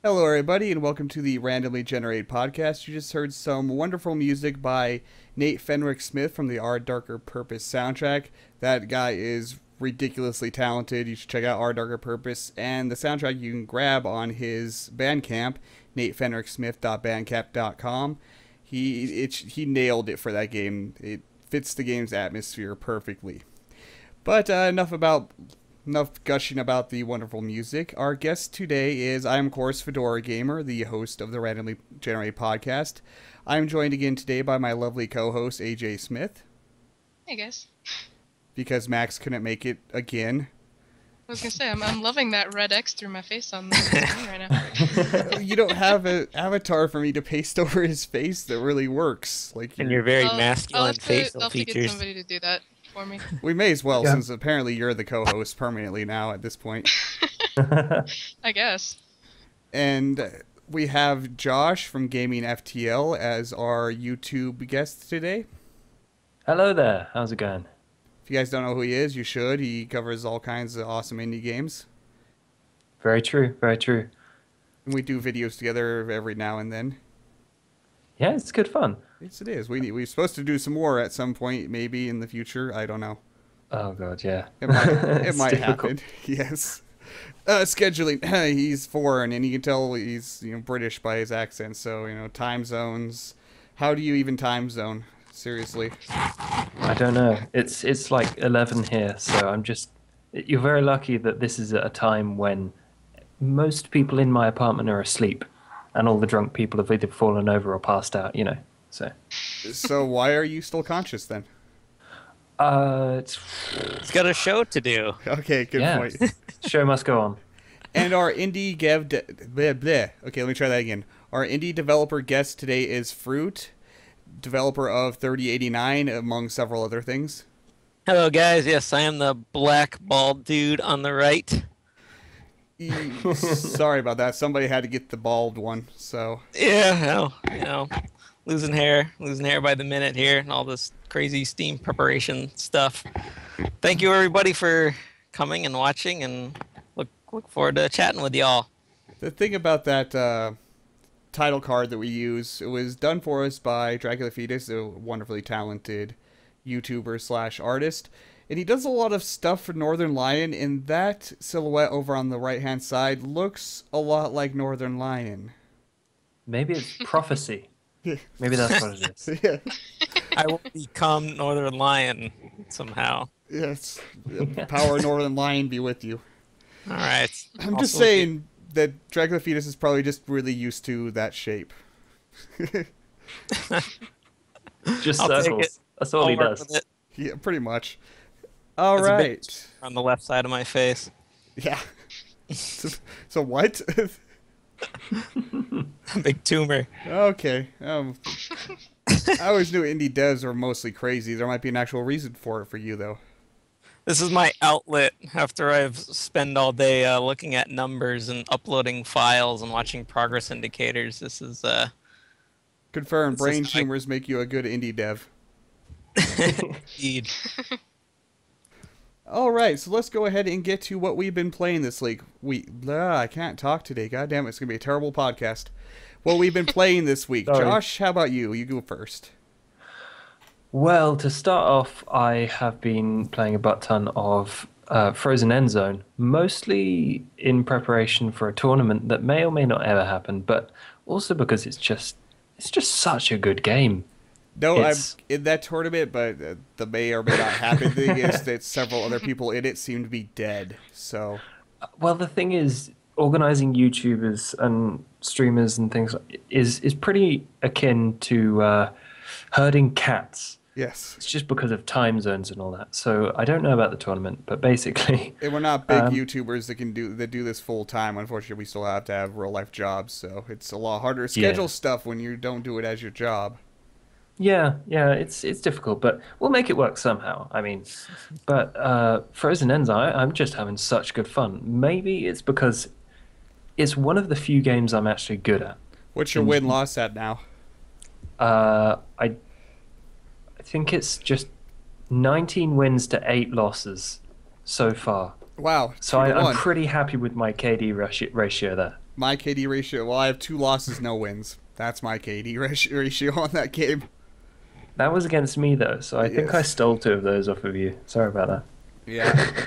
Hello, everybody, and welcome to the Randomly Generated Podcast. You just heard some wonderful music by Nate Fenrick Smith from the Our Darker Purpose soundtrack. That guy is ridiculously talented. You should check out Our Darker Purpose, and the soundtrack you can grab on his Bandcamp, natefenricksmith.bandcamp.com. He nailed it for that game. It fits the game's atmosphere perfectly. But enough gushing about the wonderful music. Our guest today is, I am, of course, Fedora Gamer, the host of the Randomly Generated Podcast. I am joined again today by my lovely co-host, AJ Smith. Hey, guys. Because Max couldn't make it again. I was gonna say, I'm loving that red X through my face on the screen right now. You don't have an avatar for me to paste over his face that really works. And your very I'll masculine have to facial get features. somebody to do that for me. We may as well, Yeah. since apparently you're the co-host permanently now at this point. I guess. And we have Josh from GamingFTL as our YouTube guest today. Hello there, how's it going? If you guys don't know who he is, you should. He covers all kinds of awesome indie games. Very true, very true. And we do videos together every now and then. Yeah, it's good fun. Yes, it is. We're supposed to do some more at some point, maybe in the future. I don't know. Oh god, yeah. It might, it It's might difficult. happen. Yes. Scheduling. He's foreign, and you can tell he's British by his accent. So time zones. How do you even time zone? Seriously. I don't know. It's like 11 here, so you're very lucky that this is at a time when most people in my apartment are asleep, and all the drunk people have either fallen over or passed out, so. So why are you still conscious then? It's It's got a show to do. Okay, good yeah. point. Show must go on. And our indie bleh. Okay, let me try that again. Our indie developer guest today is Phroot, developer of 3089, among several other things. Hello, guys. Yes, I am the black bald dude on the right. Sorry about that. Somebody had to get the bald one, so. Yeah, well, losing hair by the minute here, and all this crazy Steam preparation stuff. Thank you, everybody, for coming and watching, and look forward to chatting with y'all. The thing about that title card that we use, it was done for us by Dracula Fetus, a wonderfully talented YouTuber / artist. And he does a lot of stuff for Northern Lion, and that silhouette over on the right-hand side looks a lot like Northern Lion. Maybe it's prophecy. Maybe that's what it is. Yeah. I will become Northern Lion somehow. Yes. Power of Northern Lion be with you. All right. I'm just Also, saying that Dracula Fetus is probably just really used to that shape. Just I'll take circles. it. That's all he I'll work does. with it. Yeah, pretty much. All It's a bit right. on the left side of my face. Yeah. So what? Big tumor. Okay. I always knew indie devs were mostly crazy. There might be an actual reason for it for you, though. This is my outlet after I've spent all day looking at numbers and uploading files and watching progress indicators. This is Confirmed, This brain is- tumors make you a good indie dev. indeed. All right, so let's go ahead and get to what we've been playing this week. I can't talk today. God damn it, it's going to be a terrible podcast. What we've been playing this week. Sorry. Josh, how about you? You go first. Well, to start off, I have been playing a butt ton of Frozen End Zone, mostly in preparation for a tournament that may or may not ever happen, but also because it's just such a good game. No, I'm It's- in that tournament, but the may or may not happen thing is that several other people in it seem to be dead. So, Well, the thing is, organizing YouTubers and streamers and things is pretty akin to herding cats. yes. It's just because of time zones and all that. So I don't know about the tournament, but basically, And we're not big Um, YouTubers that do this full time. Unfortunately, we still have to have real life jobs, so it's a lot harder to schedule stuff when you don't do it as your job. yeah, it's difficult, but we'll make it work somehow. I mean, but Frozen Ends, I'm just having such good fun. Maybe it's because it's one of the few games I'm actually good at. What's your win-loss at now? I think it's just 19 wins to 8 losses so far. Wow. So 2 to I'm 1. pretty happy with my KD ratio there. My KD ratio. Well, I have 2 losses, no wins. That's my KD ratio on that game. That was against me though, so I think I stole 2 of those off of you. Sorry about that. Yeah.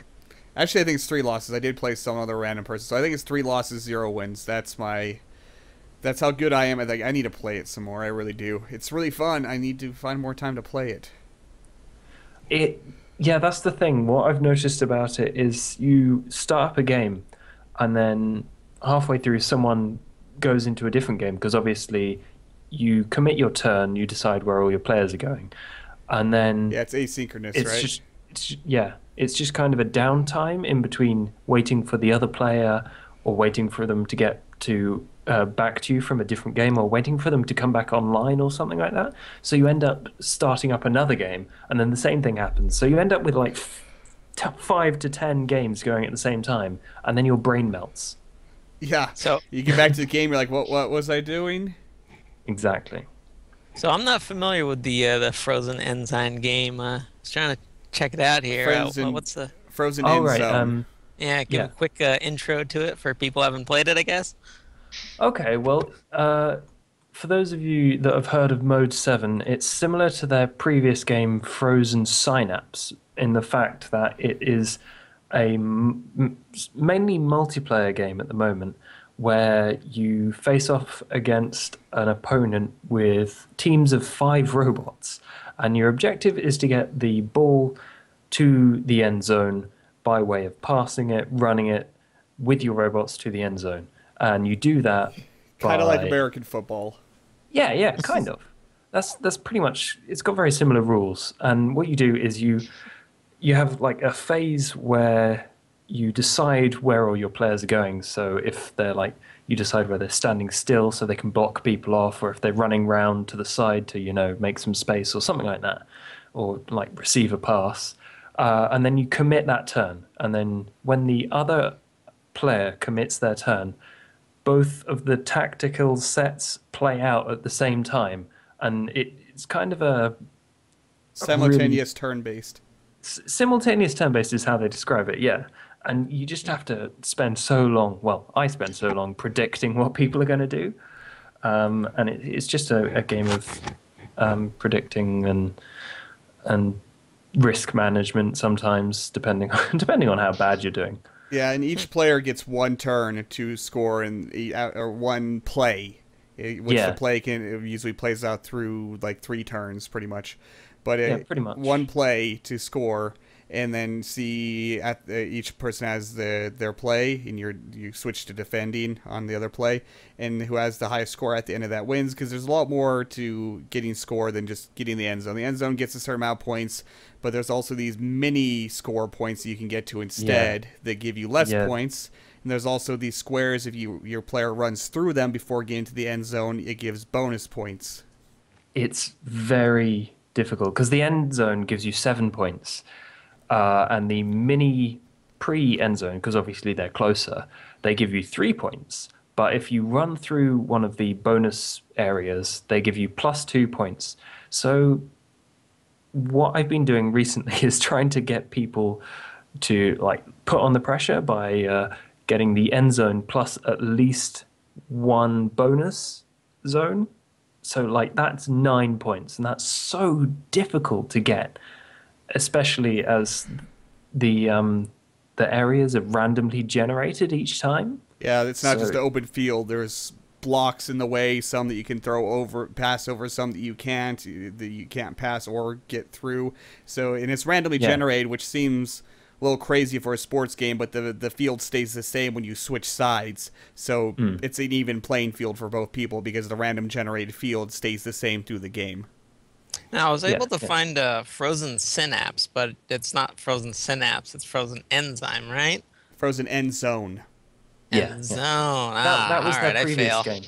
Actually, I think it's 3 losses. I did play some other random person, so I think it's 3 losses, 0 wins. That's how good I am. I need to play it some more. I really do. It's really fun. I need to find more time to play it. Yeah, that's the thing. What I've noticed about it is you start up a game, and then halfway through, someone goes into a different game because obviously you commit your turn, you decide where all your players are going, and then it's asynchronous, right? It's just kind of a downtime in between waiting for the other player or waiting for them to get to back to you from a different game or waiting for them to come back online or something like that. So you end up starting up another game and then the same thing happens. So you end up with like 5 to 10 games going at the same time and then your brain melts. Yeah. So you get back to the game, you're like, what was I doing? Exactly. So I'm not familiar with the Frozen Enzyme game. I was trying to check it out here. What's the Frozen Enzyme? Yeah, give a quick intro to it for people who haven't played it, I guess. Okay, well, for those of you that have heard of Mode 7, it's similar to their previous game, Frozen Synapse, in the fact that it is a mainly multiplayer game at the moment, where you face off against an opponent with teams of 5 robots, and your objective is to get the ball to the end zone by way of passing it, running it with your robots to the end zone. And you do that kind of like American football. Yeah, kind of. That's pretty much. It's got very similar rules. And what you do is you have like a phase where you decide where all your players are going. So if they're like, you decide where they're standing still so they can block people off, or if they're running round to the side to make some space or something like that, or like receive a pass. And then you commit that turn. And then when the other player commits their turn, both of the tactical sets play out at the same time, and it's kind of a simultaneous turn-based. Simultaneous turn-based is how they describe it, yeah. And you just have to spend so long. Well, I spend so long predicting what people are going to do, and it's just a game of predicting and risk management sometimes, depending on how bad you're doing. Yeah, and each player gets 1 turn to score or 1 play, which the play usually plays out through like 3 turns, pretty much. But pretty much 1 play to score, and then each person has their play, and you switch to defending on the other play, and who has the highest score at the end of that wins. Because there's a lot more to getting score than just getting the end zone. The end zone gets a certain amount of points, but there's also these mini score points that you can get to instead that give you less points. And there's also these squares, if your player runs through them before getting to the end zone, it gives bonus points. It's very difficult because the end zone gives you 7 points. And the mini pre-end zone, because obviously they're closer, they give you 3 points. But if you run through one of the bonus areas, they give you plus 2 points. So what I've been doing recently is trying to get people to like put on the pressure by getting the end zone plus at least 1 bonus zone. So like that's 9 points, and that's so difficult to get, especially as the areas are randomly generated each time. Yeah, it's not just an open field. There's blocks in the way, some that you can pass over, some that you can't pass or get through. So, and it's randomly generated, which seems a little crazy for a sports game, but the field stays the same when you switch sides. So it's an even playing field for both people because the random generated field stays the same through the game. Now, I was able to find Frozen Synapse, but it's not Frozen Synapse, it's Frozen Enzyme, right? Frozen End Zone. End Zone. That was their previous game.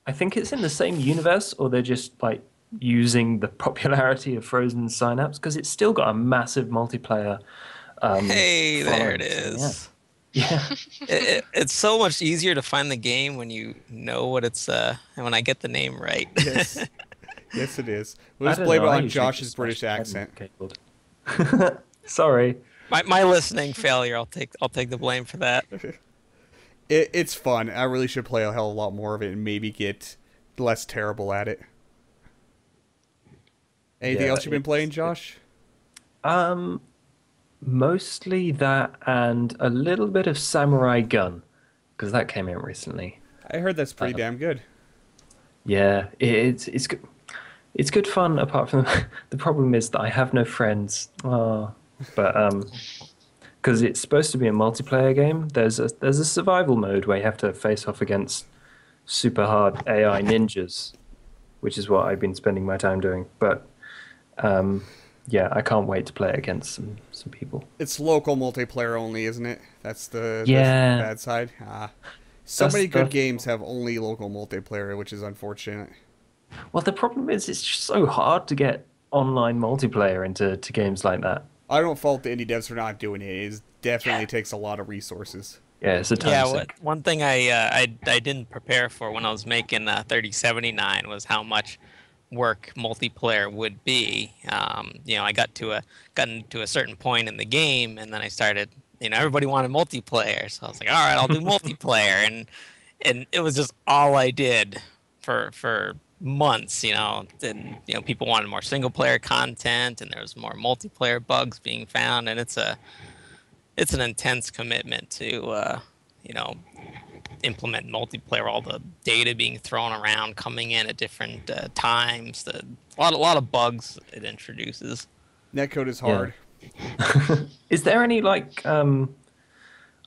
I think it's in the same universe, or they're just like using the popularity of Frozen Synapse, because it's still got a massive multiplayer hey, there it is. Yeah. It's so much easier to find the game when you know what it's, when I get the name right. Yes. Yes, it is. We'll just blame it on Josh's British accent. Sorry. My listening failure. I'll take the blame for that. It's fun. I really should play a hell of a lot more of it and maybe get less terrible at it. Anything Yeah, else you've been playing, Josh? Um, Mostly that and a little bit of Samurai Gun because that came out recently. I heard that's pretty damn good. Yeah, it's good. It's good fun. Apart from the problem is that I have no friends. Oh, but because it's supposed to be a multiplayer game, there's a survival mode where you have to face off against super hard AI ninjas, which is what I've been spending my time doing. But yeah, I can't wait to play it against some people. It's local multiplayer only, isn't it? That's the Yeah. bad side. So That's many good the- games have only local multiplayer, which is unfortunate. Well, the problem is it's just so hard to get online multiplayer into games like that. I don't fault the indie devs for not doing it. It definitely takes a lot of resources. Yeah, it's a time Yeah, sink. one thing I didn't prepare for when I was making 3079 was how much work multiplayer would be. I got into a certain point in the game, and then I started. Everybody wanted multiplayer, so I was like, all right, I'll do multiplayer, and it was just all I did for months. And people wanted more single player content, and there was more multiplayer bugs being found, and it's an intense commitment to implement multiplayer, all the data being thrown around, coming in at different times, a lot of bugs it introduces. Netcode is hard. Is there any I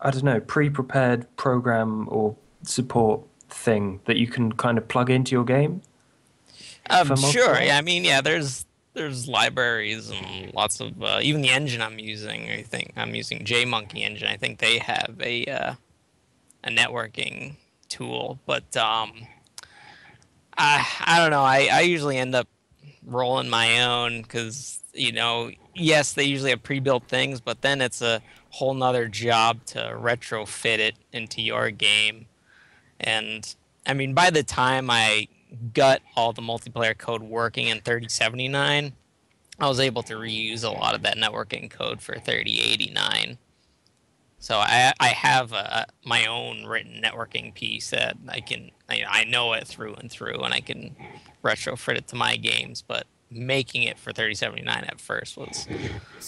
don't know, pre-prepared program or support thing that you can kind of plug into your game? For Sure. multiplayer? Yeah, I mean, yeah, there's libraries and lots of even the engine I'm using. I think I'm using JMonkey engine. I think they have a networking tool, but I don't know. I usually end up rolling my own because yes, they usually have pre-built things, but then it's a whole nother job to retrofit it into your game. And I mean, by the time I got all the multiplayer code working in 3079, I was able to reuse a lot of that networking code for 3089. So I have my own written networking piece that I know it through and through, and I can retrofit it to my games. But making it for 3079 at first was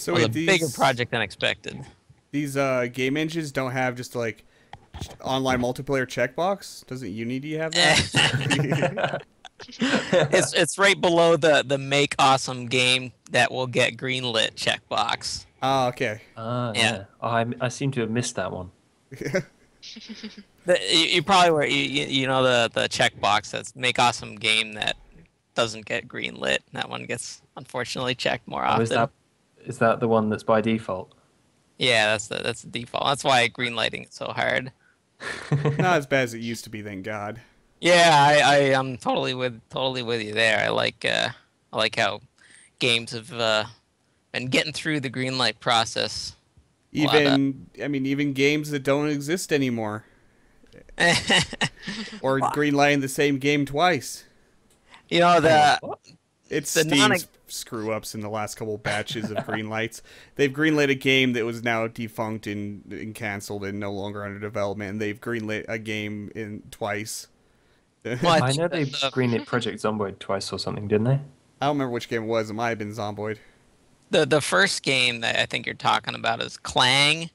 a bigger project than expected. These game engines don't have just online multiplayer checkbox. Doesn't Unity have that? It's right below the make awesome game that will get greenlit checkbox. Oh, okay. Yeah. I seem to have missed that one. You probably were the checkbox that's make awesome game that doesn't get greenlit. That one gets unfortunately checked more often. Is that the one that's by default? Yeah, that's the default. That's why greenlighting is so hard. Not as bad as it used to be, thank God. Yeah, I'm totally with you there. I like how games have been getting through the greenlight process. Even games that don't exist anymore, or greenlighting the same game twice. It's Steam's screw ups in the last couple batches of greenlights. They've greenlit a game that was now defunct and canceled and no longer under development, and they've greenlit a game twice. Well, I know they greenlit Project Zomboid twice or something, didn't they? I don't remember which game it was. It might have been Zomboid. The first game that I think you're talking about is Clang.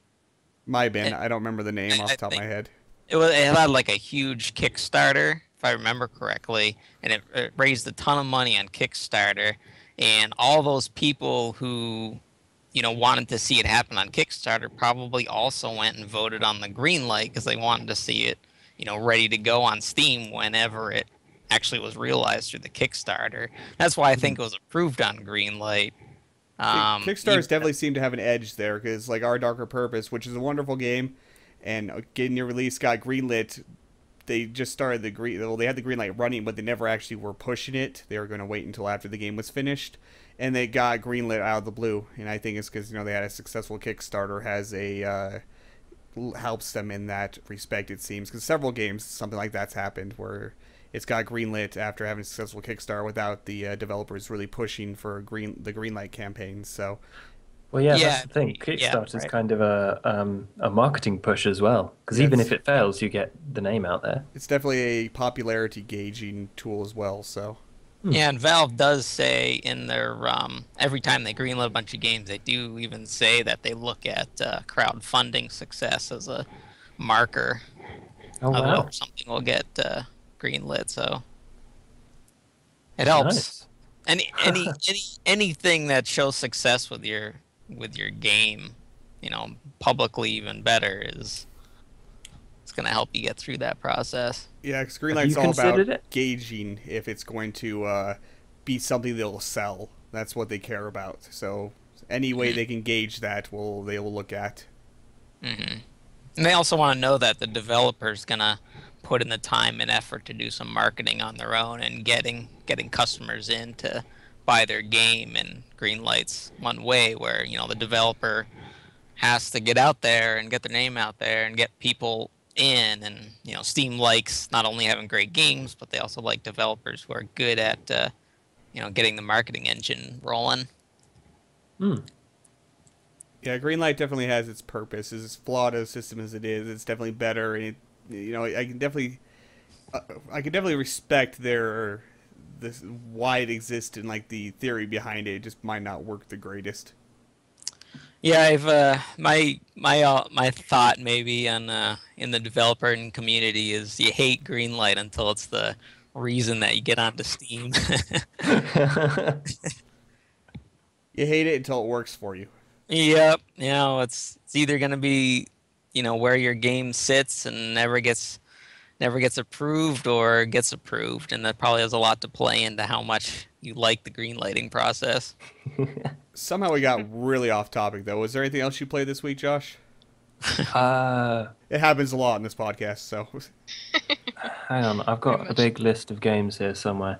Might have been. I don't remember the name off the top of my head. It had like a huge Kickstarter, if I remember correctly, and it raised a ton of money on Kickstarter. And all those people who, wanted to see it happen on Kickstarter probably also went and voted on the green light because they wanted to see it, ready to go on Steam whenever it actually was realized through the Kickstarter. That's why I think it was approved on green light. Kickstarters definitely seem to have an edge there because, Our Darker Purpose, which is a wonderful game, and getting your release got greenlit. They just started they had the green light running, but they never actually were pushing it. They were going to wait until after the game was finished, and they got greenlit out of the blue. And I think it's because they had a successful Kickstarter helps them in that respect. It seems because several games something like that's happened where it's got greenlit after having a successful Kickstarter without the developers really pushing for the greenlight campaign. So Well, yeah, that's Yeah, the thing. yeah, Kickstarter's right. kind of a marketing push as well, because Yeah, even if it fails, you get the name out there. it's definitely a popularity gauging tool as well. So Hmm. Yeah, and Valve does say in their every time they greenlight a bunch of games, they do even say that they look at crowdfunding success as a marker Oh of wow, whether something will get greenlit. So it helps. nice. Anything that shows success with your game, you know, publicly even better is it's gonna help you get through that process. yeah, because Have you Greenlight's all about considered it? gauging if it's going to be something they'll sell. That's what they care about. So any way they can gauge that, they will look at. Hmm. And they also want to know that the developer's gonna put in the time and effort to do some marketing on their own and getting customers in to buy their game. And Greenlight's one way where, you know, the developer has to get out there and get their name out there and get people in. And, you know, Steam likes not only having great games, but they also like developers who are good at you know, getting the marketing engine rolling. Hmm. Yeah, Greenlight definitely has its purpose. As flawed a system as it is, it's definitely better. And I can definitely respect this why it exists and like the theory behind it. It just might not work the greatest. Yeah, I've my thought maybe on in the developer and community is you hate Greenlight until it's the reason that you get onto Steam. You hate it until it works for you. Yep, you know, it's either gonna be, you know, where your game sits and never gets approved or gets approved, and that probably has a lot to play into how much you like the greenlighting process. Somehow we got really off topic though. Was there anything else you played this week, Josh? uh, It happens a lot in this podcast, so Hang on, I've Pretty got a much. big list of games here somewhere.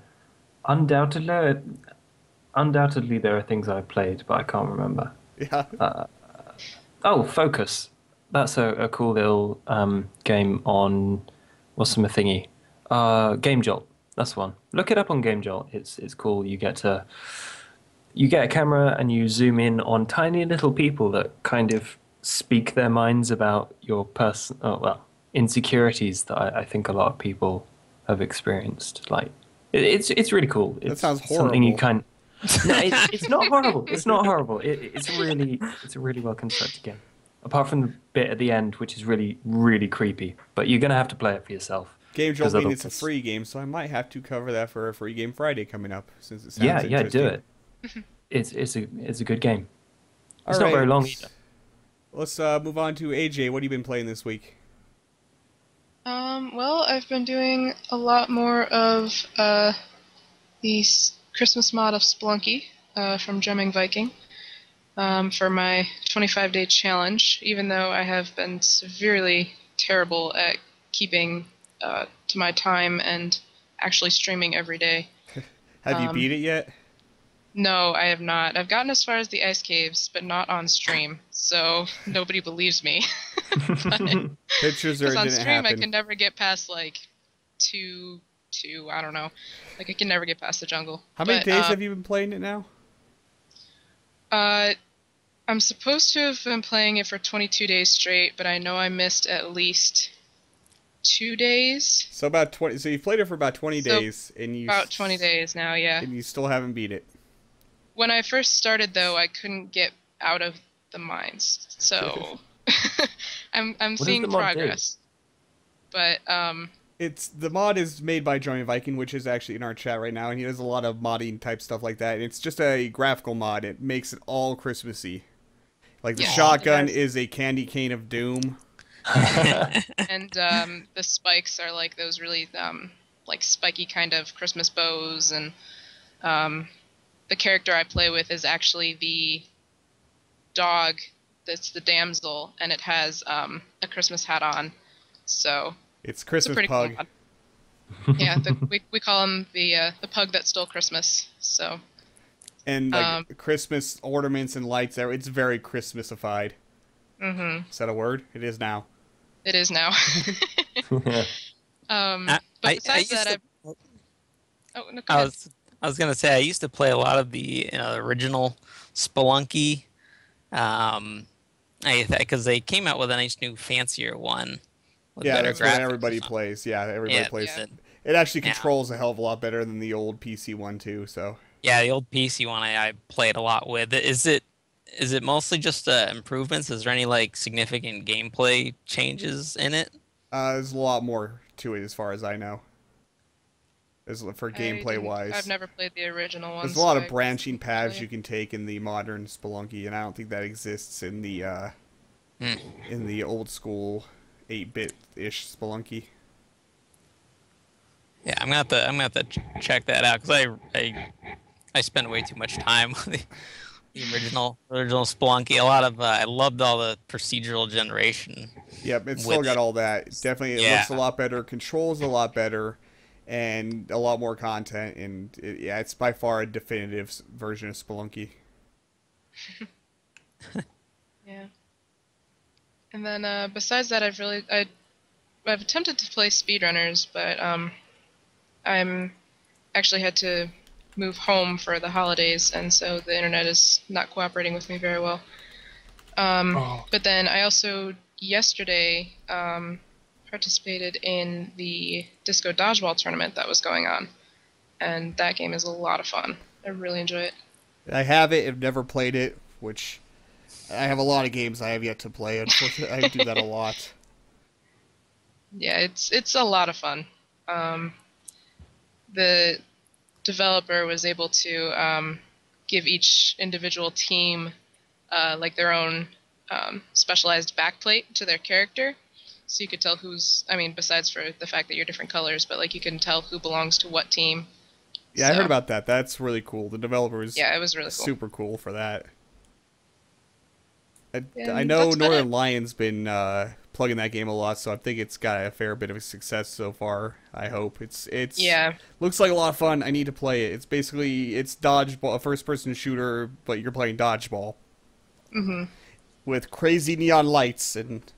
Undoubtedly, undoubtedly there are things I've played, but I can't remember. yeah. Oh, Focus. That's a cool little game on what's the thingy? Game Jolt. That's one. Look it up on Game Jolt. It's cool. You get a camera and you zoom in on tiny little people that kind of speak their minds about your insecurities that I think a lot of people have experienced. Like it's really cool. That It's sounds something you horrible. kind. No, it's not horrible. It's not horrible. It's a really well constructed game. Apart from the bit at the end, which is really really creepy. But you're gonna have to play it for yourself. Game Jolt 'Cause mean it's a otherwise- free game, so I might have to cover that for a free game Friday coming up since it sounds Yeah, interesting. do it. It's a good game. All It's not right. very long either. Let's move on to AJ. What have you been playing this week? Well, I've been doing a lot more of the Christmas mod of Splunky from Drumming Viking for my 25-day challenge, even though I have been severely terrible at keeping to my time and actually streaming every day. Have you Um, beat it yet? No, I have not. I've gotten as far as the ice caves, but not on stream, so nobody believes me. Pictures or Because it on didn't stream, I happen? can never get past like I don't know, like I can never get past the jungle. How many But, days have you been playing it now? I'm supposed to have been playing it for 22 days straight, but I know I missed at least 2 days. So about 20. So you played it for about 20 So, days, and you About 20 days now, yeah. and you still haven't beat it. When I first started, though, I couldn't get out of the mines, so I'm does seeing the mod do? progress. But It's the mod is made by Johnny Viking, which is actually in our chat right now, and he does a lot of modding type stuff like that. And it's just a graphical mod. It makes it all Christmassy. Like the Yeah, shotgun it has- is a candy cane of doom. and the spikes are like those really like spiky kind of Christmas bows, and the character I play with is actually the dog that's the damsel, and it has a Christmas hat on. So It's it's a Christmas pretty pug. cool mod. Yeah, we call him the pug that stole Christmas. So And like Christmas ornaments and lights there. It's very Christmasified. Is that a word? It is now. it is now. But besides that, no, go ahead. I was gonna say I used to play a lot of the original Spelunky Because they came out with a nice new fancier one with Yeah, better that's what graphics or everybody something. plays. Yeah, everybody Yeah, plays. Yeah. It actually yeah, controls a hell of a lot better than the old PC one too. So yeah. The old PC one I played a lot with. Is it mostly just improvements? Is there any like significant gameplay changes in it? there's a lot more to it as far as I know. As for gameplay I've wise, never played the original one, there's a so lot of I branching couldn't tell paths you. you can take in the modern Spelunky, and I don't think that exists Hmm. in the old school 8-bit ish Spelunky. Yeah, I'm gonna have to check that out because I spend way too much time on the original Spelunky. I loved all the procedural generation Yep, it's still with got it. all that. Definitely, it looks a Yeah, lot better, controls a lot better, and a lot more content. And yeah, it's by far a definitive version of Spelunky. Yeah. And then besides that, I've attempted to play speedrunners, but I'm actually had to move home for the holidays, and so the internet is not cooperating with me very well. Oh, But then I also yesterday participated in the Disco Dodgeball tournament that was going on, and that game is a lot of fun. I really enjoy it. I have it. I've never played it, which I have a lot of games I have yet to play. Unfortunately, I do that a lot. Yeah, it's a lot of fun. Um, the developer was able to give each individual team like their own specialized backplate to their character, so you could tell who's. I mean, besides for the fact that you're different colors, but like you can tell who belongs to what team. Yeah, I heard So about that. That's really cool. The developer is yeah, it was really cool. super cool for that. I And know that's about it. Northern Lion's been plugging that game a lot, so I think it's got a fair bit of success so far. I hope it's Yeah. looks like a lot of fun. I need to play it. It's basically it's dodgeball, a first-person shooter, but you're playing dodgeball Mhm. with crazy neon lights and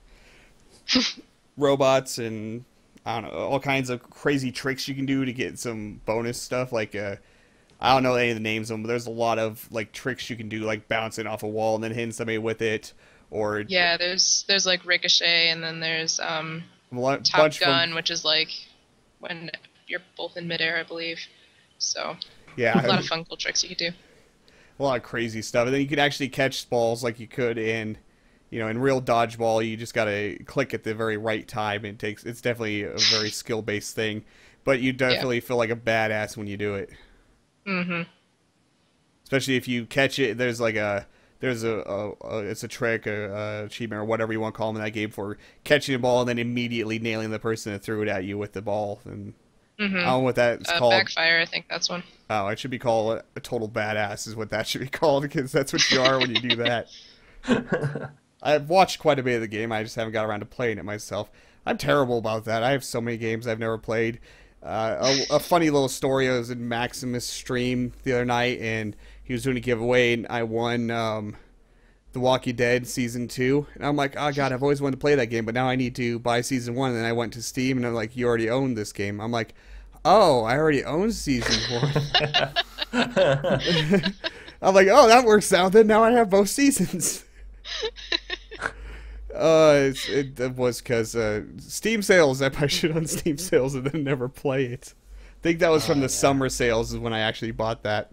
robots and I don't know all kinds of crazy tricks you can do to get some bonus stuff. Like I don't know any of the names of them, but there's a lot of like tricks you can do, like bouncing off a wall and then hitting somebody with it, or Yeah, there's like Ricochet, and then there's a Top bunch from Gun, which is like when you're both in midair, I believe. So a yeah, lot of fun, cool tricks you could do. a lot of crazy stuff. And then you can actually catch balls like you could in, in real dodgeball. You just gotta click at the very right time. It's definitely a very skill based thing, but you Yeah. definitely feel like a badass when you do it. Mhm. Especially if you catch it. It's a trick, achievement, or whatever you want to call them in that game for catching a ball and then immediately nailing the person that threw it at you with the ball. And I don't know Mhm. what that's called. Backfire, I think that's one. Oh, it should be called a total badass is what that should be called because that's what you are when you do that. I've watched quite a bit of the game. I just haven't got around to playing it myself. I'm terrible about that. I have so many games I've never played. A funny little story. I was in Maximus' stream the other night, and he was doing a giveaway, and I won The Walking Dead Season 2. And I'm like, oh, God, I've always wanted to play that game, but now I need to buy Season 1. And then I went to Steam, and I'm like, you already own this game. I'm like, oh, I already own Season 1. I'm like, oh, that works out. Then now I have both seasons. It was because Steam sales. I probably should on Steam sales and then never play it. I think that was from the yeah. summer sales is when I actually bought that.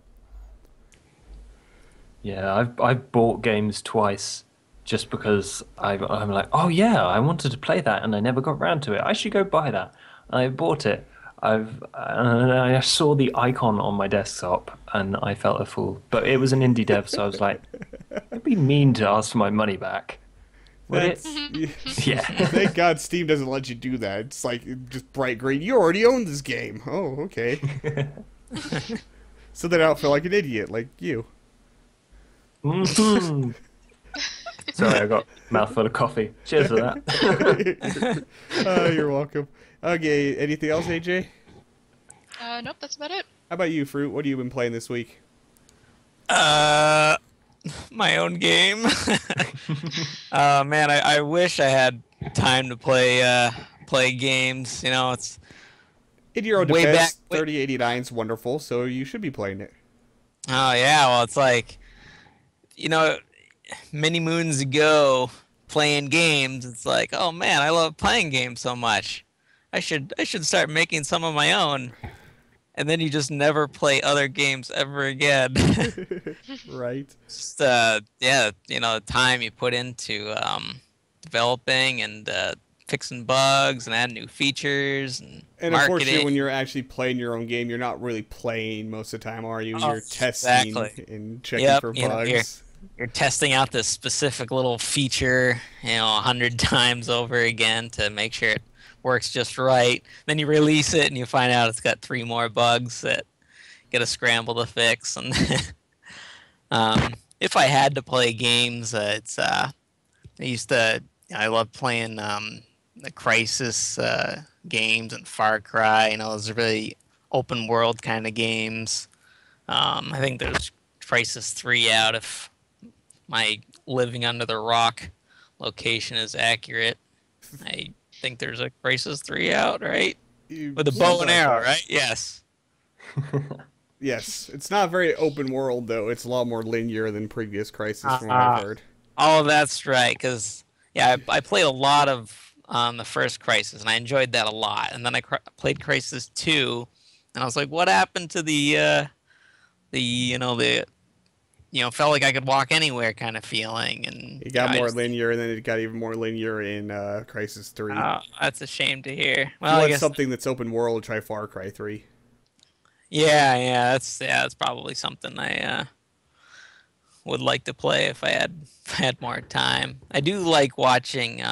Yeah, I've bought games twice just because I'm like, oh yeah, I wanted to play that and I never got around to it. I should go buy that. And I bought it. I saw the icon on my desktop and I felt a fool. But it was an indie dev, so I was like, it'd be mean to ask for my money back. Would it? Yeah. Thank God Steam doesn't let you do that. It's like just bright green. You already own this game. Oh, okay. So then I don't feel like an idiot like you. Mhm. Sorry, I got a mouthful of coffee. Cheers for that. You're welcome. Okay, anything else, AJ? Nope, that's about it. How about you, Fruit? What have you been playing this week? Uh, my own game. Man, I wish I had time to play games. It's In your own way defense, back. 3089 is wonderful, so you should be playing it. Oh yeah, well it's like, many moons ago playing games, it's like, oh man, I love playing games so much. I should start making some of my own. And then you just never play other games ever again. Right. Just yeah, the time you put into developing and fixing bugs and adding new features and And unfortunately, when marketing. you're actually playing your own game, you're not really playing most of the time, are you? Oh, You're testing exactly. and checking Yep, for you're bugs. you're testing out this specific little feature, 100 times over again to make sure it works just right. Then you release it and you find out it's got three more bugs that you gotta scramble to fix. And if I had to play games, I used to. I love playing the Crisis games and Far Cry. Those are really open world kind of games. I think there's Crisis 3 out if my living under the rock location is accurate. I think there's a Crisis 3 out, right? With a bow Something and like arrow, that. right? Yes. Yes, it's not very open world though. It's a lot more linear than previous Crisis, from what I've Uh, heard. oh, that's right. Because yeah, I played a lot of the first Crisis, and I enjoyed that a lot. And then I played Crisis 2, and I was like, what happened to the felt like I could walk anywhere kind of feeling? And It got I more just linear, and then it got even more linear in Crisis 3. that's a shame to hear. If you Well, I want guess something that's open world, try Far Cry 3. yeah, that's probably something I would like to play if I had more time. I do like watching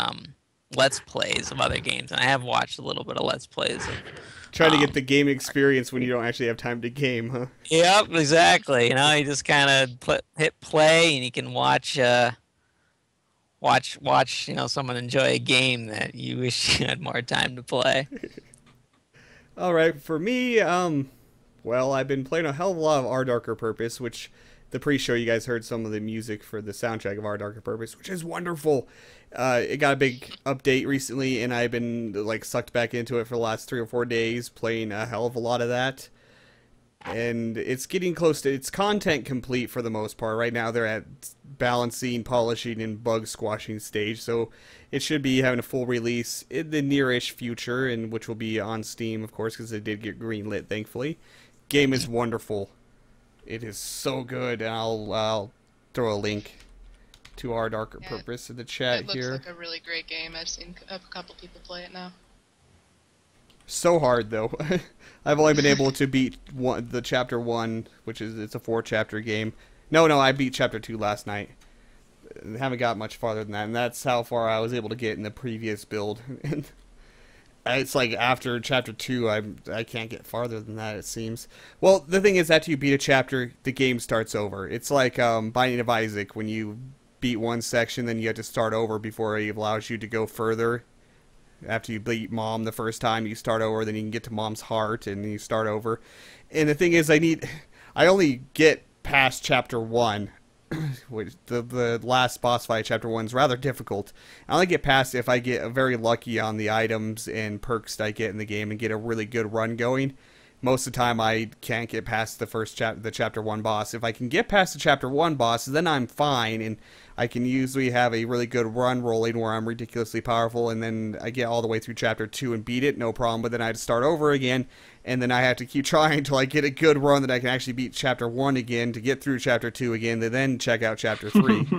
Let's Plays of other games, and I have watched a little bit of Let's Plays of Trying to get um, the game experience when you don't actually have time to game, huh? Yep, exactly. You just kind of hit play, and you can watch. Someone enjoy a game that you wish you had more time to play. All right, for me, well, I've been playing a hell of a lot of Our Darker Purpose, which the pre-show you guys heard some of the music for the soundtrack of Our Darker Purpose, which is wonderful. It got a big update recently, and I've been like sucked back into it for the last 3 or 4 days, playing a hell of a lot of that. And it's getting close to its content complete for the most part. Right now they're at balancing, polishing, and bug squashing stage, so it should be having a full release in the nearish future, and which will be on Steam, of course, because it did get greenlit, thankfully. Game is wonderful. It is so good, and I'll throw a link to Our Darker Yeah, Purpose in the chat It looks here. like a really great game. I've seen a couple people play it now. So hard though. I've only been able to beat the chapter 1, which is it's a 4 chapter game. No, I beat chapter 2 last night. Haven't got much farther than that, and that's how far I was able to get in the previous build. And it's like after chapter 2, I can't get farther than that, it seems. Well, the thing is, after you beat a chapter, the game starts over. It's like Binding of Isaac. When you beat one section, then you have to start over before it allows you to go further. After you beat Mom the first time, you start over, then you can get to Mom's heart, and you start over. And the thing is, I only get past chapter 1. Which the last boss fight, chapter 1, is rather difficult. I only get past if I get very lucky on the items and perks that I get in the game and get a really good run going. Most of the time, I can't get past the chapter 1 boss. If I can get past the chapter 1 boss, then I'm fine, and I can usually have a really good run rolling where I'm ridiculously powerful, and then I get all the way through chapter 2 and beat it, no problem, but then I have to start over again, and then I have to keep trying until I get a good run that I can actually beat chapter 1 again to get through chapter 2 again, to then check out chapter 3.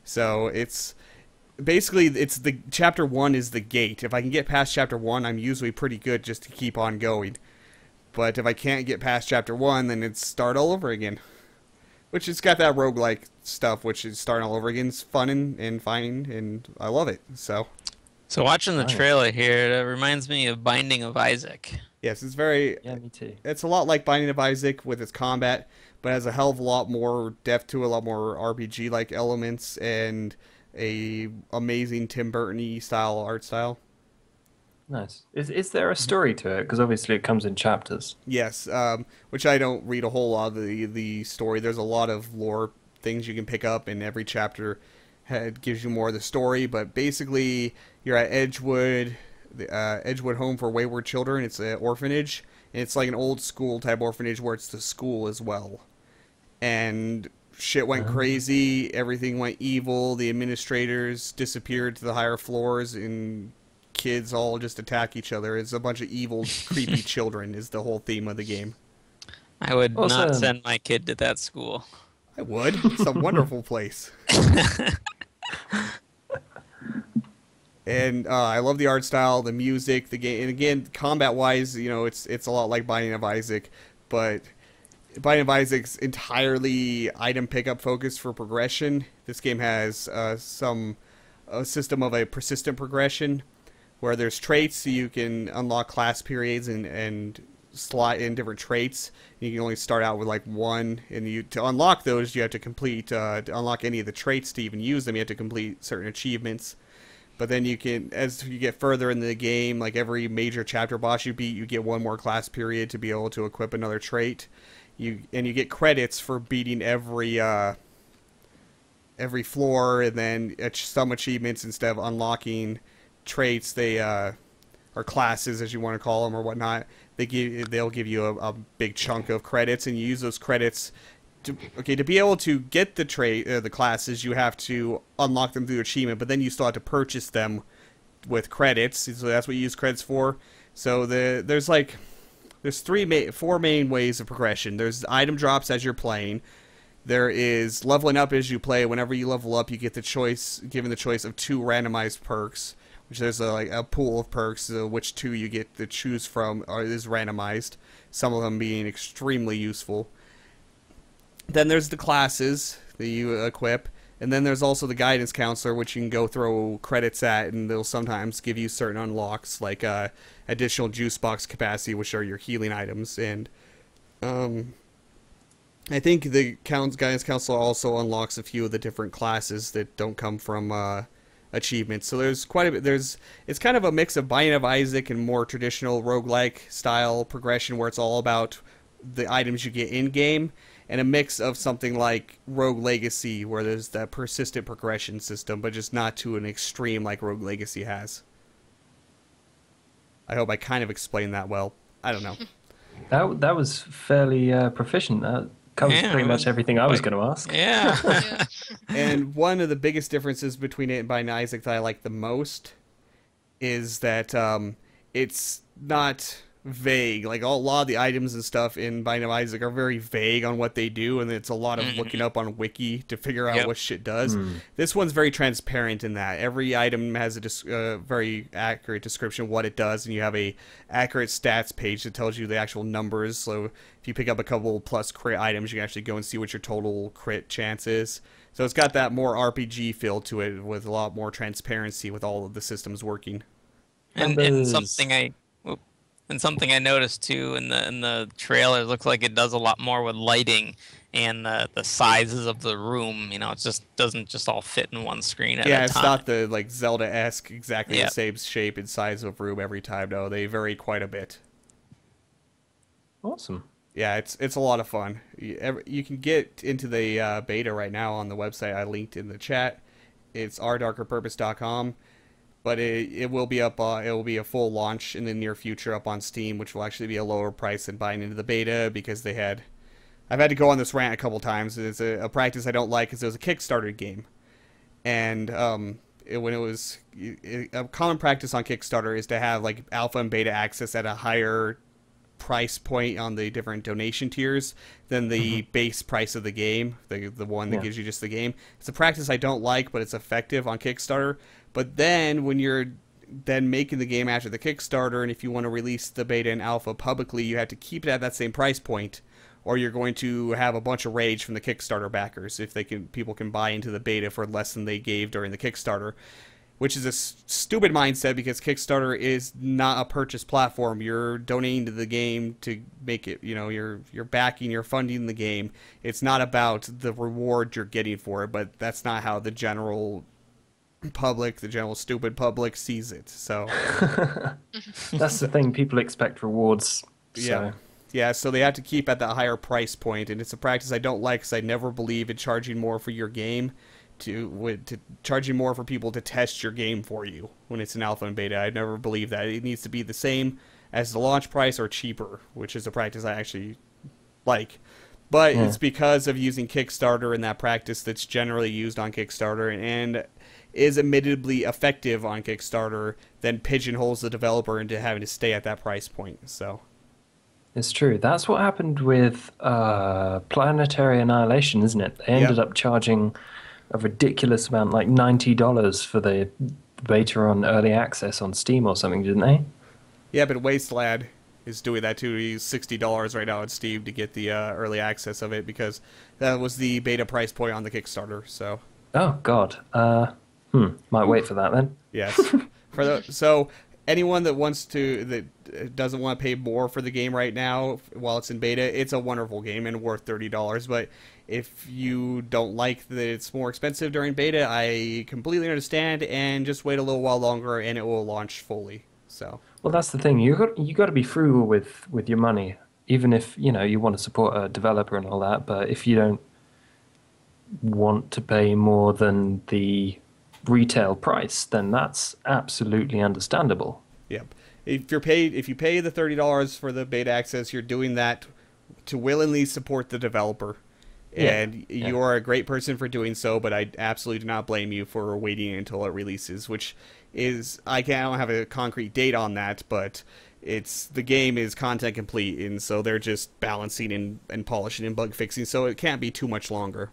So it's basically, it's the chapter 1 is the gate. If I can get past chapter 1, I'm usually pretty good just to keep on going. But if I can't get past chapter 1, then it's start all over again. Which it's got that roguelike stuff, which is starting all over again. It's fun and fine, and I love it. So watching the Nice. trailer here, it reminds me of Binding of Isaac. yes, it's very. Yeah, me too. It's a lot like Binding of Isaac with its combat, but has a hell of a lot more depth to it, a lot more RPG-like elements, and a amazing Tim Burton-y style art style. Nice. Is there a story to it? Because obviously it comes in chapters. Yes, which I don't read a whole lot of the story. There's a lot of lore things you can pick up, and every chapter gives you more of the story. But basically, you're at Edgewood, the Edgewood Home for Wayward Children. It's an orphanage, and it's like an old school type orphanage where it's the school as well. And shit went crazy, everything went evil, the administrators disappeared to the higher floors, and kids all just attack each other. It's a bunch of evil, creepy children is the whole theme of the game. I would Also, not send my kid to that school. I would. It's a wonderful place. And I love the art style, the music, the game. And again, combat-wise, you know, it's a lot like Binding of Isaac, but Binding of Isaac's entirely item pickup focused for progression. This game has a system of a persistent progression where there's traits, so you can unlock class periods and slot in different traits. You can only start out with like one, and to unlock those, you have to complete to unlock any of the traits to even use them. You have to complete certain achievements. But then you can, as you get further into the game, like every major chapter boss you beat, you get one more class period to be able to equip another trait. You get credits for beating every floor, and then some achievements, instead of unlocking traits, they or classes, as you want to call them, or whatnot. They'll give you a big chunk of credits, and you use those credits to be able to get the classes. You have to unlock them through achievement, but then you still have to purchase them with credits. So that's what you use credits for. So there's four main ways of progression. There's item drops as you're playing. There is leveling up as you play. Whenever you level up, you get given the choice of 2 randomized perks, which there's a pool of perks, which 2 you get to choose from is randomized, some of them being extremely useful. Then there's the classes that you equip, and then there's also the guidance counselor, which you can go throw credits at, and they'll sometimes give you certain unlocks, like additional juice box capacity, which are your healing items. And I think the guidance counselor also unlocks a few of the different classes that don't come from achievements. So there's quite a bit. It's kind of a mix of Binding of Isaac and more traditional roguelike style progression, where it's all about the items you get in game, and a mix of something like Rogue Legacy, where there's that persistent progression system, but just not to an extreme like Rogue Legacy has. I hope I kind of explained that well. I don't know. that was fairly proficient. That covers pretty much everything I was going to ask. Yeah. Yeah. And one of the biggest differences between it and Binding of Isaac that I like the most is that it's not vague. Like a lot of the items and stuff in Binding of Isaac are very vague on what they do, and it's a lot of looking up on Wiki to figure out what shit does. This one's very transparent in that every item has a very accurate description of what it does, and you have a accurate stats page that tells you the actual numbers. So if you pick up a couple plus crit items, you can actually go and see what your total crit chance is. So it's got that more RPG feel to it, with a lot more transparency with all of the systems working. And something I noticed too in the trailer, looks like it does a lot more with lighting and the sizes of the room. You know, it just doesn't just all fit in one screen at a time. Yeah, it's not the like Zelda-esque exactly the same shape and size of room every time. No, they vary quite a bit. Awesome. Yeah, it's a lot of fun. You can get into the beta right now on the website I linked in the chat. It's ourdarkerpurpose.com. But it will be up. It will be a full launch in the near future up on Steam, which will actually be a lower price than buying into the beta, because I've had to go on this rant a couple times. It's a practice I don't like, because it was a Kickstarter game, and when it was a common practice on Kickstarter is to have like alpha and beta access at a higher price point on the different donation tiers than the base price of the game, the one that gives you just the game. It's a practice I don't like, but it's effective on Kickstarter. But then when you're then making the game after the Kickstarter, and if you want to release the beta and alpha publicly, you have to keep it at that same price point, or you're going to have a bunch of rage from the Kickstarter backers if people can buy into the beta for less than they gave during the Kickstarter, which is a stupid mindset, because Kickstarter is not a purchase platform. You're donating to the game to make it, you're backing, you're funding the game. It's not about the reward you're getting for it, but that's not how the general stupid public sees it. So that's the thing, people expect rewards. So. Yeah, so they have to keep at that higher price point, and it's a practice I don't like, because I never believe in charging more for your game, to charging more for people to test your game for you when it's an alpha and beta. I never believe that. It needs to be the same as the launch price or cheaper, which is a practice I actually like. But Yeah. it's because of using Kickstarter and that practice that's generally used on Kickstarter and is admittedly effective on Kickstarter, then pigeonholes the developer into having to stay at that price point. So It's true. That's what happened with Planetary Annihilation, isn't it? They ended Yep. up charging a ridiculous amount, like $90 for the beta on early access on Steam or something, didn't they? yeah, but Wasteland is doing that too. He's $60 right now on Steam to get the early access of it because that was the beta price point on the Kickstarter. So Oh God. Might wait for that then. yes, so anyone that doesn't want to pay more for the game right now while it's in beta, it's a wonderful game and worth $30. But if you don't like that it's more expensive during beta, I completely understand, and just wait a little while longer and it will launch fully. So Well, that's the thing. You got to be frugal with your money, even if you want to support a developer and all that. But if you don't want to pay more than the retail price, then that's absolutely understandable. yep. If you pay the $30 for the beta access, you're doing that to willingly support the developer. And you are a great person for doing so, but I absolutely do not blame you for waiting until it releases, which is, I don't have a concrete date on that, but the game is content complete, and so they're just balancing and polishing and bug fixing, so it can't be too much longer.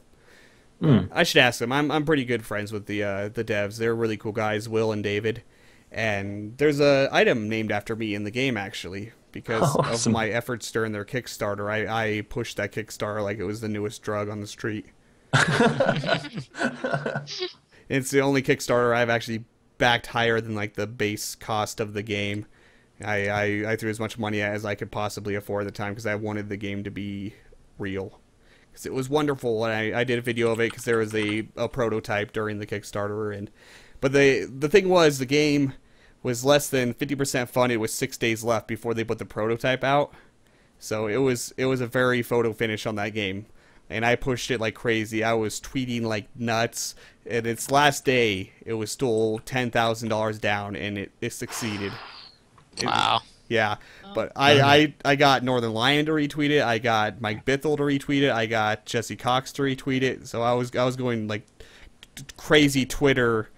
I should ask them. I'm pretty good friends with the devs. They're really cool guys, Will and David. And there's a item named after me in the game, actually, because Awesome. of my efforts during their Kickstarter. I pushed that Kickstarter like it was the newest drug on the street. It's the only Kickstarter I've actually backed higher than like the base cost of the game. I threw as much money as I could possibly afford at the time because I wanted the game to be real. Because it was wonderful, and I did a video of it because there was a prototype during the Kickstarter. But the thing was, the game was less than 50% funded with 6 days left before they put the prototype out. So it was a very photo finish on that game. And I pushed it like crazy. I was tweeting like nuts. And its last day, it was still $10,000 down, and it succeeded. Wow. Yeah, but I got Northern Lion to retweet it. I got Mike Bithell to retweet it. I got Jesse Cox to retweet it. So I was going like crazy Twitter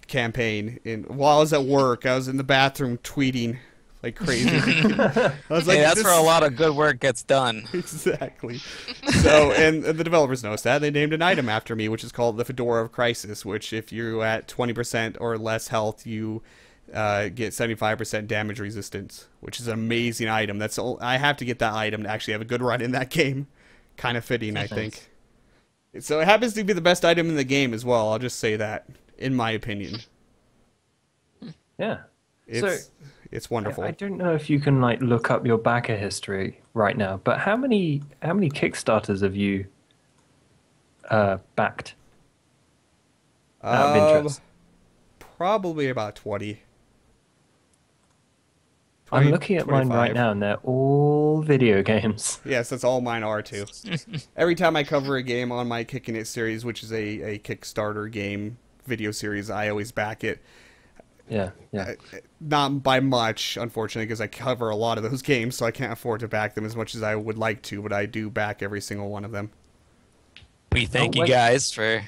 campaign. And while I was at work, I was in the bathroom tweeting like crazy. I was like, Hey, that's where a lot of good work gets done. Exactly. So, and the developers noticed that. They named an item after me, which is called the Fedora of Crisis, which if you're at 20% or less health, you get 75% damage resistance, which is an amazing item. I have to get that item to actually have a good run in that game. Kind of fitting, I think. So it happens to be the best item in the game as well. I'll just say that, in my opinion. Yeah. It's wonderful. I don't know if you can like look up your backer history right now, but how many Kickstarters have you backed? Out of interest. Probably about 20. I'm looking at mine 25. right now, and they're all video games. Yes, that's all mine are too. Every time I cover a game on my Kicking It series, which is a Kickstarter game video series, I always back it. Yeah. Not by much, unfortunately, because I cover a lot of those games, so I can't afford to back them as much as I would like to, but I do back every single one of them. We thank you guys for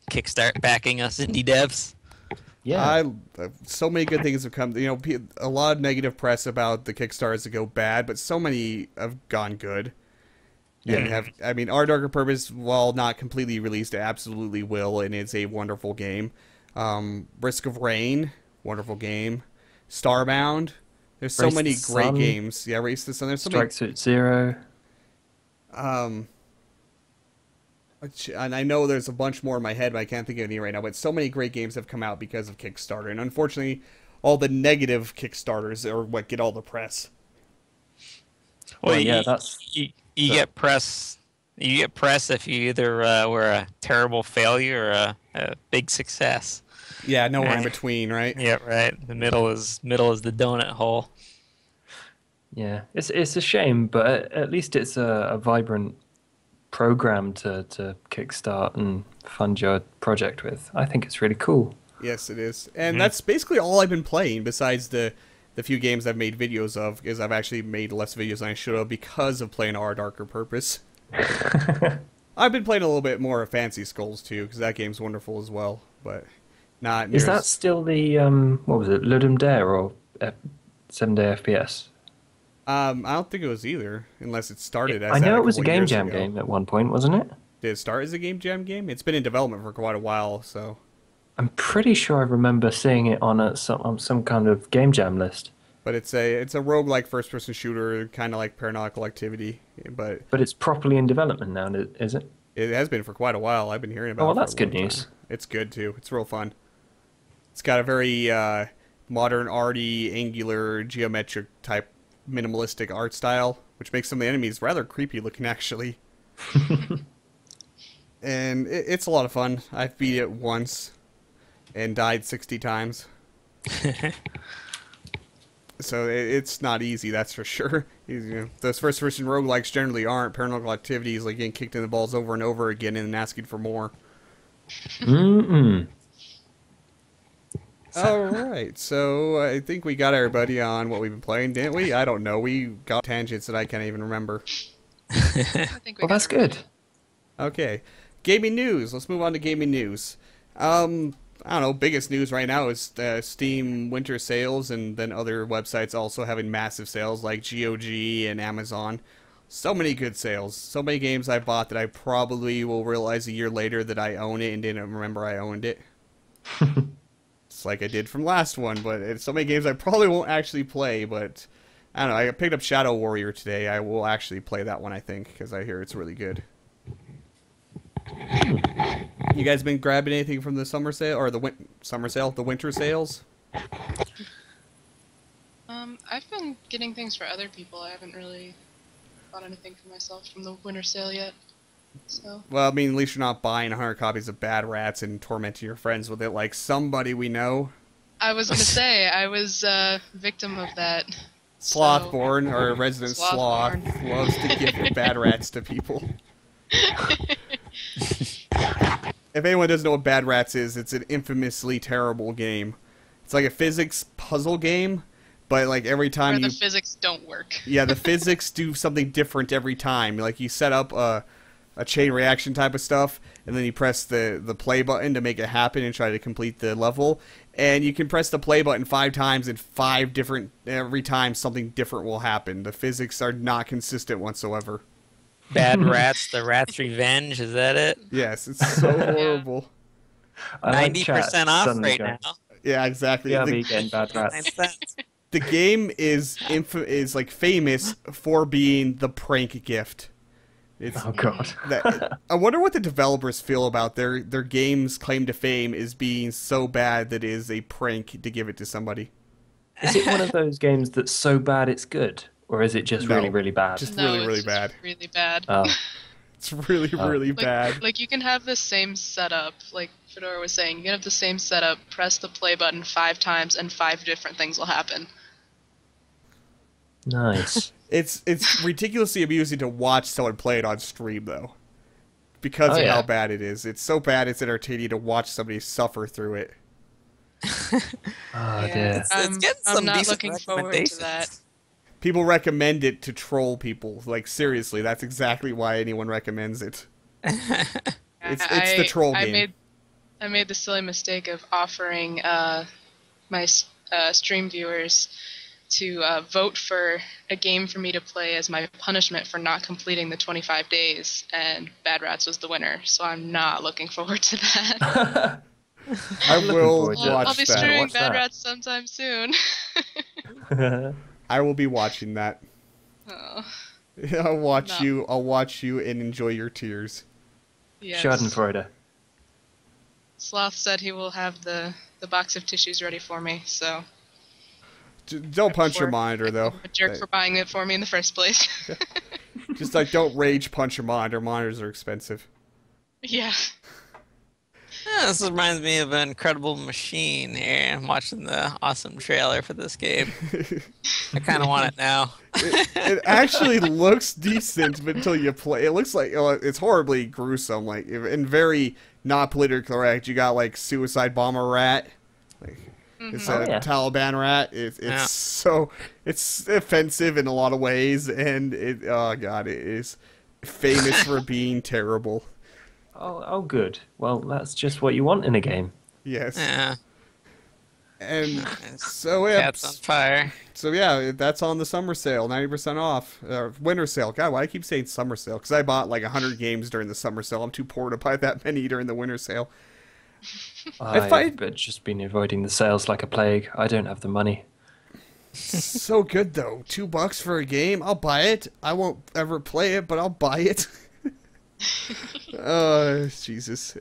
kickstart backing us indie devs. Yeah. So many good things have come. A lot of negative press about the Kickstarters that go bad, but so many have gone good. Yeah. And Our Darker Purpose, while not completely released, it absolutely will, and it's a wonderful game. Risk of Rain, wonderful game. Starbound. There's so Race many to the great Sun. games. Yeah, Race to the Sun. There's so Strike Suit Zero. And I know there's a bunch more in my head, but I can't think of any right now. But so many great games have come out because of Kickstarter, and unfortunately, all the negative Kickstarters are what get all the press. Well, yeah, you get press. You get press if you either were a terrible failure or a big success. Yeah, nowhere in Right. between, right? Yeah, right. The middle is the donut hole. Yeah, it's a shame, but at least it's a vibrant program to kickstart and fund your project with. I think it's really cool. Yes, it is. And that's basically all I've been playing, besides the few games I've made videos of, because I've actually made less videos than I should have because of playing Our Darker Purpose. I've been playing a little bit more of Fancy Skulls too, because that game's wonderful as well, but not near Is that as... still the what was it, Ludum Dare or 7-day FPS? I don't think it was either, unless it started I as that know a it was a couple Game years Jam ago. game at one point, wasn't it? Did it start as a Game Jam game? It's been in development for quite a while, so... I'm pretty sure I remember seeing it on some kind of Game Jam list. But it's a roguelike first-person shooter, kind of like Paranormal Activity, but But it's properly in development now, is it? it has been for quite a while. I've been hearing about Oh, it well, for that's a good long news. time. It's good, too. It's real fun. It's got a very modern, arty, angular, geometric type minimalistic art style, which makes some of the enemies rather creepy looking, actually. And it's a lot of fun. I've beat it once and died 60 times. So it's not easy, that's for sure. Those first-person roguelikes generally aren't. Paranormal Activity is like getting kicked in the balls over and over again and asking for more. Mm-mm. All right, so I think we got everybody on what we've been playing, didn't we? I don't know. We got tangents that I can't even remember. I think we Well, got that's it right. good. Okay, gaming news. Let's move on to gaming news. I don't know. Biggest news right now is Steam winter sales, and then other websites also having massive sales like GOG and Amazon. So many good sales. So many games I bought that I probably will realize a year later that I own it and didn't remember I owned it. It's like I did from last one, but it's so many games I probably won't actually play, but I don't know. I picked up Shadow Warrior today. I will actually play that one, I think, because I hear it's really good. You guys been grabbing anything from the summer sale, or the the winter sales? I've been getting things for other people. I haven't really bought anything for myself from the winter sale yet. So Well, I mean, at least you're not buying 100 copies of Bad Rats and tormenting your friends with it like somebody we know. I was gonna say I was a victim of that. Slothborn, or resident sloth, Slothborn. loves to give Bad Rats to people. If anyone doesn't know what Bad Rats is, it's an infamously terrible game. It's like a physics puzzle game, but like every time Where you... the physics don't work. Yeah, the physics do something different every time. Like you set up a chain reaction type of stuff, and then you press the play button to make it happen and try to complete the level. And you can press the play button 5 times, and every time something different will happen. The physics are not consistent whatsoever. Bad Rats, the Rat's Revenge, is that it? Yes, it's so horrible. I like chat 90% off suddenly right going, now. Yeah, exactly. Yeah, The- be getting Bad 9 Rats. cents. The game is like famous for being the prank gift. It's Oh god. I wonder what the developers feel about their game's claim to fame is being so bad that it is a prank to give it to somebody. Is it one of those games that's so bad it's good, or is it just No, really, really bad? just- No, really, it's really just bad. really bad. Oh, It's really, really bad. Like you can have the same setup, like Fedora was saying. You can have the same setup, press the play button 5 times, and 5 different things will happen. nice. It's ridiculously amusing to watch someone play it on stream, though. Because Oh, of yeah. how bad it is. It's so bad it's entertaining to watch somebody suffer through it. Oh Yeah. dear. It's getting I'm some not decent looking forward to recommendations. that. People recommend it to troll people. Like, seriously, that's exactly why anyone recommends it. It's the troll game. I made the silly mistake of offering my stream viewers to vote for a game for me to play as my punishment for not completing the 25 days, and Bad Rats was the winner, so I'm not looking forward to that. I looking will forward to it. watch I'll be that. streaming What's Bad that? Rats sometime soon. I will be watching that. Oh, I'll watch No. you. I'll watch you and enjoy your tears. yes. Schadenfreude. Sloth said he will have the box of tissues ready for me, so Don't punch your Or- monitor though. I'm a jerk for buying it for me in the first place. Just like don't rage punch your monitor. Monitors are expensive. Yeah. Yeah, this reminds me of an Incredible Machine here. I'm watching the awesome trailer for this game. I kind of want it now. It actually looks decent until you play. It looks like it's horribly gruesome, like and very not politically correct. You got like suicide bomber rat, like it's Oh, a yeah. Taliban rat. It's Yeah. it's offensive in a lot of ways, and oh god, it is famous for being terrible. Oh, good. Well, that's just what you want in a game. Yes. Yeah. And Nice. so yeah, Cat's on fire. so yeah, that's on the summer sale, 90% off. Winter sale. God, why do I keep saying summer sale? Because I bought like 100 games during the summer sale. I'm too poor to buy that many during the winter sale. I've just been avoiding the sales like a plague. I don't have the money. So good though. $2 for a game. I'll buy it. I won't ever play it, but I'll buy it. Oh, Jesus.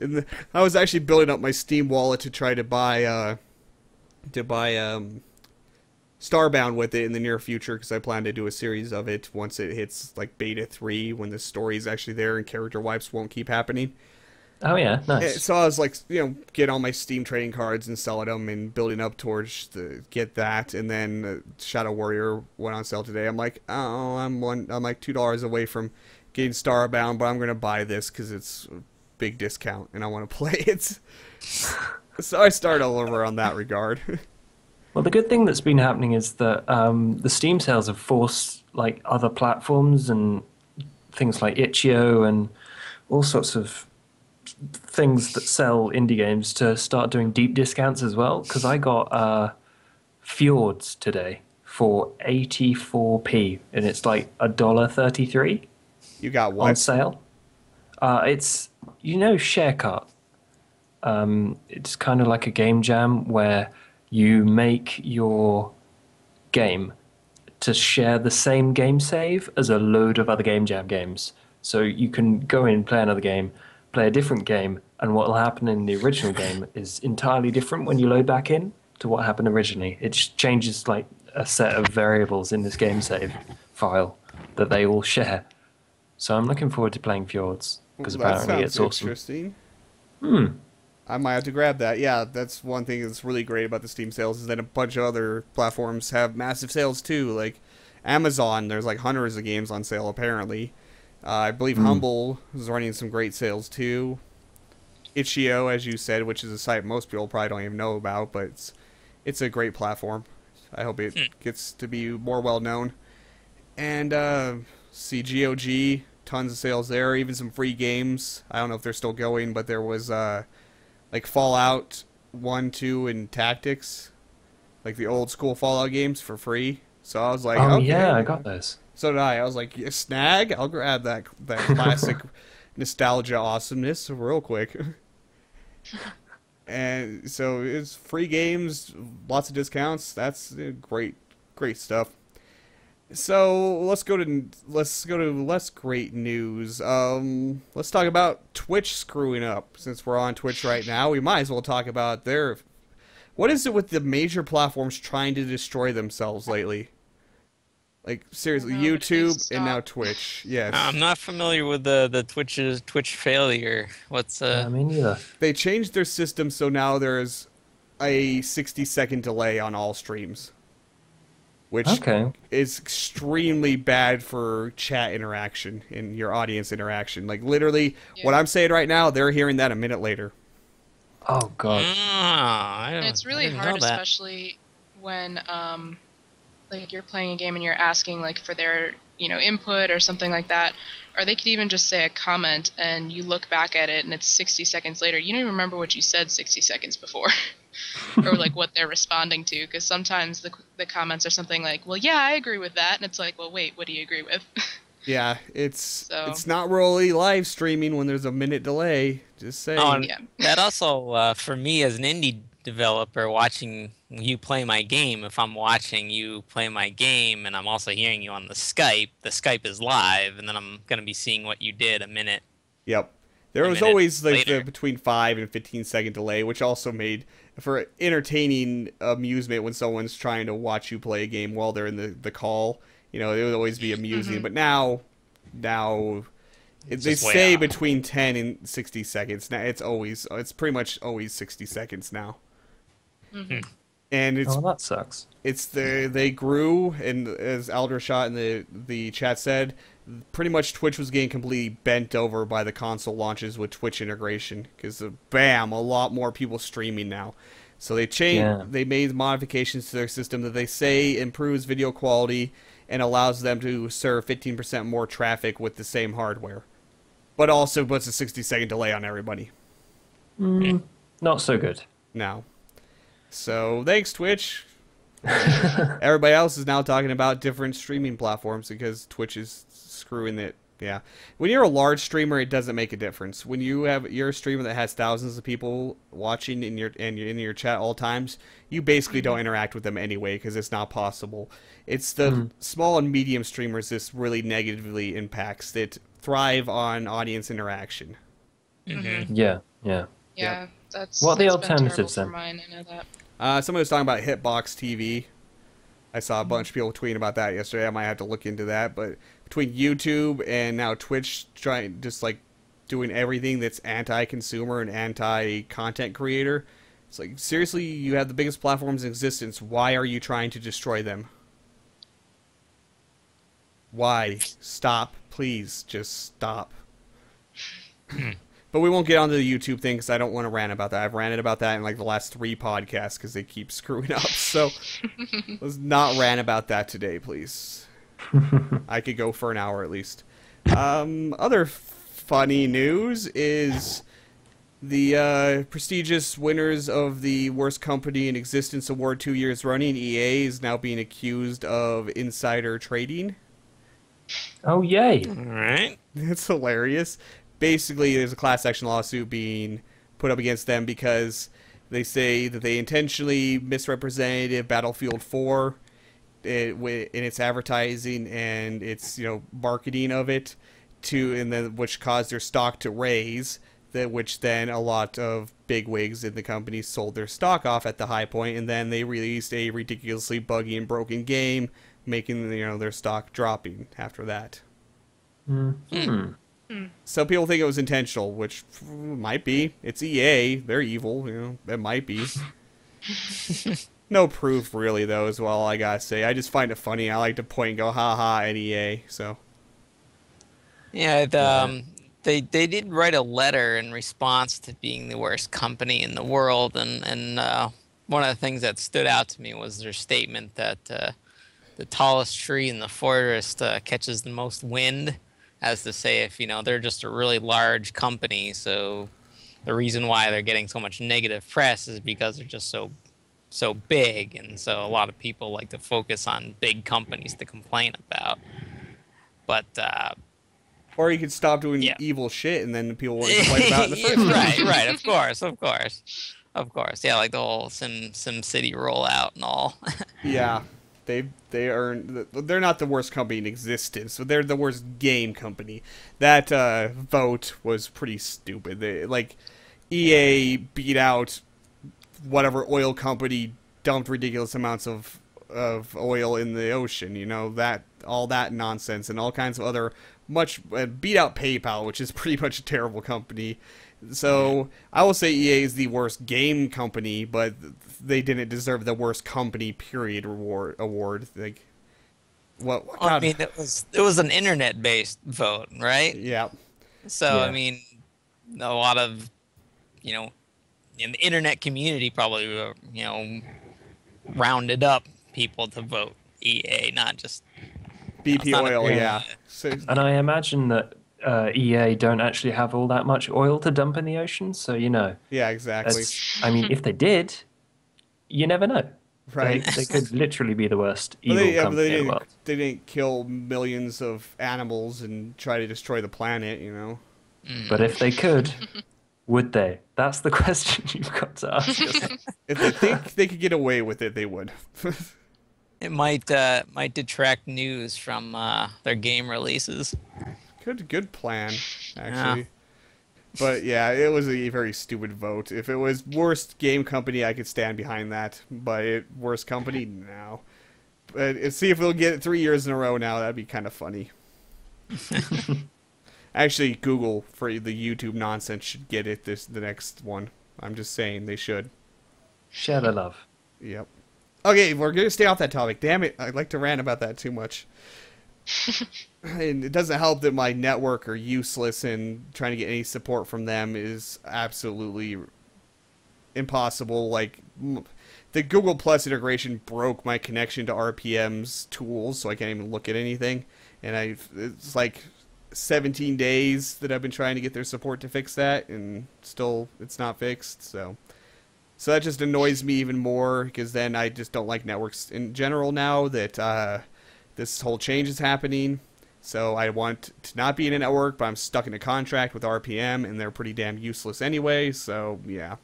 I was actually building up my Steam wallet to try to buy Starbound with it in the near future, because I plan to do a series of it once it hits like beta 3, when the story is actually there and character wipes won't keep happening. Oh yeah, nice. So I was like, get all my Steam trading cards and selling them and building up towards get that. And then Shadow Warrior went on sale today. I'm like, oh, I'm like $2 away from getting Starbound, but I'm gonna buy this because it's a big discount and I want to play it. So I start all over on that regard. Well, the good thing that's been happening is that the Steam sales have forced like other platforms and things like Itch.io and all sorts of things that sell indie games to start doing deep discounts as well. Because I got Fjords today for 84p, and it's like $1.33 You got on what? sale. It's Sharecut. It's kind of like a game jam where you make your game to share the same game save as a load of other game jam games. So you can go in, play another game, play a different game, and what will happen in the original game is entirely different when you load back in to what happened originally. It just changes like a set of variables in this game save file that they all share. So I'm looking forward to playing Fjords, because apparently it's awesome. Interesting. Hmm. I might have to grab that. Yeah, that's one thing that's really great about the Steam sales, is that a bunch of other platforms have massive sales too. Like Amazon, there's like hundreds of games on sale apparently. I believe Humble is running some great sales too. Itch.io, as you said, which is a site most people probably don't even know about, but it's a great platform. I hope it gets to be more well known. And GOG, tons of sales there, even some free games. I don't know if they're still going, but there was like Fallout 1, 2, and Tactics, like the old school Fallout games for free. So I was like, Oh okay. yeah, I got those. So did I. I was like, yeah, snag, I'll grab that classic nostalgia awesomeness real quick. And so it's free games, lots of discounts. That's great stuff. So let's go to less great news. Let's talk about Twitch screwing up. Since we're on Twitch right now, we might as well talk about what is it with the major platforms trying to destroy themselves lately? Like seriously, YouTube and now Twitch. Yes. I'm not familiar with the Twitch failure. What's Me neither. They changed their system so now there's a 60-second delay on all streams, which is extremely bad for chat interaction and your audience interaction. Like literally, what I'm saying right now, they're hearing that a minute later. Oh god. And it's really hard, especially when like you're playing a game and you're asking like for their input or something like that, or they could even just say a comment and you look back at it and it's 60 seconds later. You don't even remember what you said 60 seconds before. Or like what they're responding to, because sometimes the comments are something like, well, yeah, I agree with that, and it's like, well, wait, what do you agree with? Yeah, it's not really live streaming when there's a minute delay. Just saying. Oh, and that also for me as an indie developer, watching you play my game, if I'm watching you play my game and I'm also hearing you on the Skype is live, and then I'm going to be seeing what you did a minute. Yep. There was always like the between 5 and 15-second delay, which also made for entertaining amusement when someone's trying to watch you play a game while they're in the call. It would always be amusing. But now they say between 10 and 60 seconds. Now it's pretty much always 60 seconds now. Mm-hmm. And that sucks. They grew, and as Aldershot in the chat said, pretty much Twitch was getting completely bent over by the console launches with Twitch integration, because bam, a lot more people streaming now. So they made modifications to their system that they say improves video quality and allows them to serve 15% more traffic with the same hardware, but also puts a 60-second delay on everybody. Not so good. Now, so thanks, Twitch. Everybody else is now talking about different streaming platforms because Twitch is screwing it. Yeah, when you're a large streamer, it doesn't make a difference. When you're a streamer that has thousands of people watching in your chat all times, you basically don't interact with them anyway because it's not possible. It's the small and medium streamers this really negatively impacts that thrive on audience interaction. Yeah. Yeah, Yep. that's What are the been alternatives terrible then? for mine, I know that. Somebody was talking about Hitbox TV. I saw a bunch of people tweeting about that yesterday. I might have to look into that. But between YouTube and now Twitch trying just like doing everything that's anti-consumer and anti-content creator, it's like, seriously, you have the biggest platforms in existence. Why are you trying to destroy them? Why? Stop. Please, just stop. But we won't get onto the YouTube thing because I don't want to rant about that. I've ranted about that in like the last 3 podcasts because they keep screwing up. So let's not rant about that today, please. I could go for an hour at least. Other funny news is the prestigious winners of the Worst Company in Existence Award 2 years running, EA, is now being accused of insider trading. Oh, yay. All right. It's hilarious. Basically, there's a class action lawsuit being put up against them because they say that they intentionally misrepresented Battlefield 4 in its advertising and its marketing of it which caused their stock to raise. Which then a lot of bigwigs in the company sold their stock off at the high point, and then they released a ridiculously buggy and broken game, making their stock dropping after that. So people think it was intentional, which might be. It's EA. They're evil. It might be. No proof, really, though, is all I gotta say. I just find it funny. I like to point and go, ha-ha, at EA, so. Yeah, they did write a letter in response to being the worst company in the world, and one of the things that stood out to me was their statement that the tallest tree in the forest catches the most wind, as to say, if they're just a really large company, so the reason why they're getting so much negative press is because they're just so big, and so a lot of people like to focus on big companies to complain about. But or you could stop doing evil shit, and then people wouldn't complain about it in the first place. Right, of course. Yeah, like the whole Sim City rollout and all. Yeah. They're not the worst company in existence, but they're the worst game company. That vote was pretty stupid. EA beat out whatever oil company dumped ridiculous amounts of oil in the ocean. All that nonsense and all kinds of other beat out PayPal, which is pretty much a terrible company. So I will say EA is the worst game company, but they didn't deserve the worst company period award. Like, what? I mean, it was an internet-based vote, right? Yeah. So I mean, a lot of in the internet community probably rounded up people to vote EA, not just BP Oil. Yeah. So, and I imagine that EA don't actually have all that much oil to dump in the ocean, so Yeah, exactly. I mean, if they did, you never know. Right. They could literally be the worst evil company in the world. They didn't kill millions of animals and try to destroy the planet, But if they could, would they? That's the question you've got to ask yourself. If they think they could get away with it, they would. It might detract news from their game releases. Good plan, actually. Yeah. But yeah, it was a very stupid vote. If it was worst game company, I could stand behind that. But worst company, no. But see if we'll get it 3 years in a row now. That'd be kind of funny. Actually, Google for the YouTube nonsense should get it the next one. I'm just saying they should. Share the love. Yep. Okay, we're gonna stay off that topic. Damn it, I like to rant about that too much. And it doesn't help that my network are useless, and trying to get any support from them is absolutely impossible. Like, the Google Plus integration broke my connection to RPM's tools, so I can't even look at anything. And it's like 17 days that I've been trying to get their support to fix that, and still it's not fixed. So that just annoys me even more, because then I just don't like networks in general now that this whole change is happening. So I want to not be in a network, but I'm stuck in a contract with RPM, and they're pretty damn useless anyway. So yeah,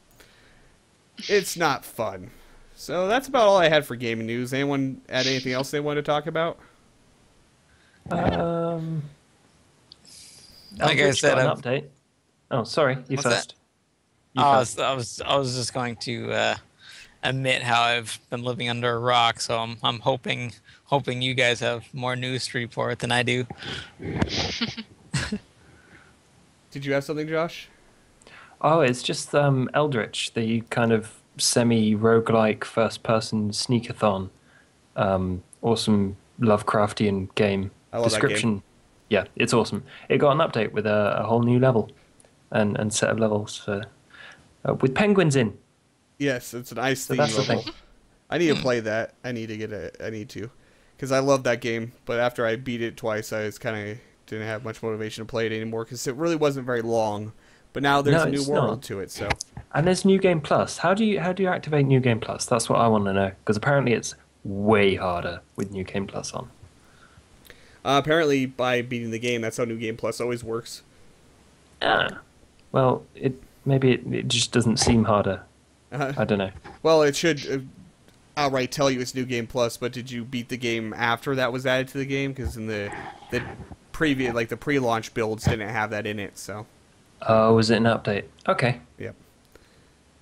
it's not fun. So that's about all I had for gaming news. Anyone add anything else they want to talk about? Like I said, an update. Oh, sorry, you What's first. I was just going to admit how I've been living under a rock. So I'm hoping you guys have more news to report than I do. Did you have something, Josh? Oh, it's just Eldritch, the kind of semi-roguelike first-person sneakathon. Awesome Lovecraftian game. I love description. that game. Yeah, it's awesome. It got an update with a whole new level and set of levels for, with penguins in. Yes, it's an ice theme that's the level. thing. I need to play that. I need to, because I love that game. But after I beat it twice, I was kind of didn't have much motivation to play it anymore, because it really wasn't very long. But now there's a new world to it. So. And there's New Game Plus. How do you activate New Game Plus? That's what I want to know, because apparently it's way harder with New Game Plus on. Apparently, by beating the game, that's how New Game Plus always works. Well, maybe it just doesn't seem harder. I don't know. Well, it should outright tell you it's New Game Plus, but did you beat the game after that was added to the game? Because in the previous, like the pre-launch builds didn't have that in it, so. Oh, was it an update? Okay. Yep.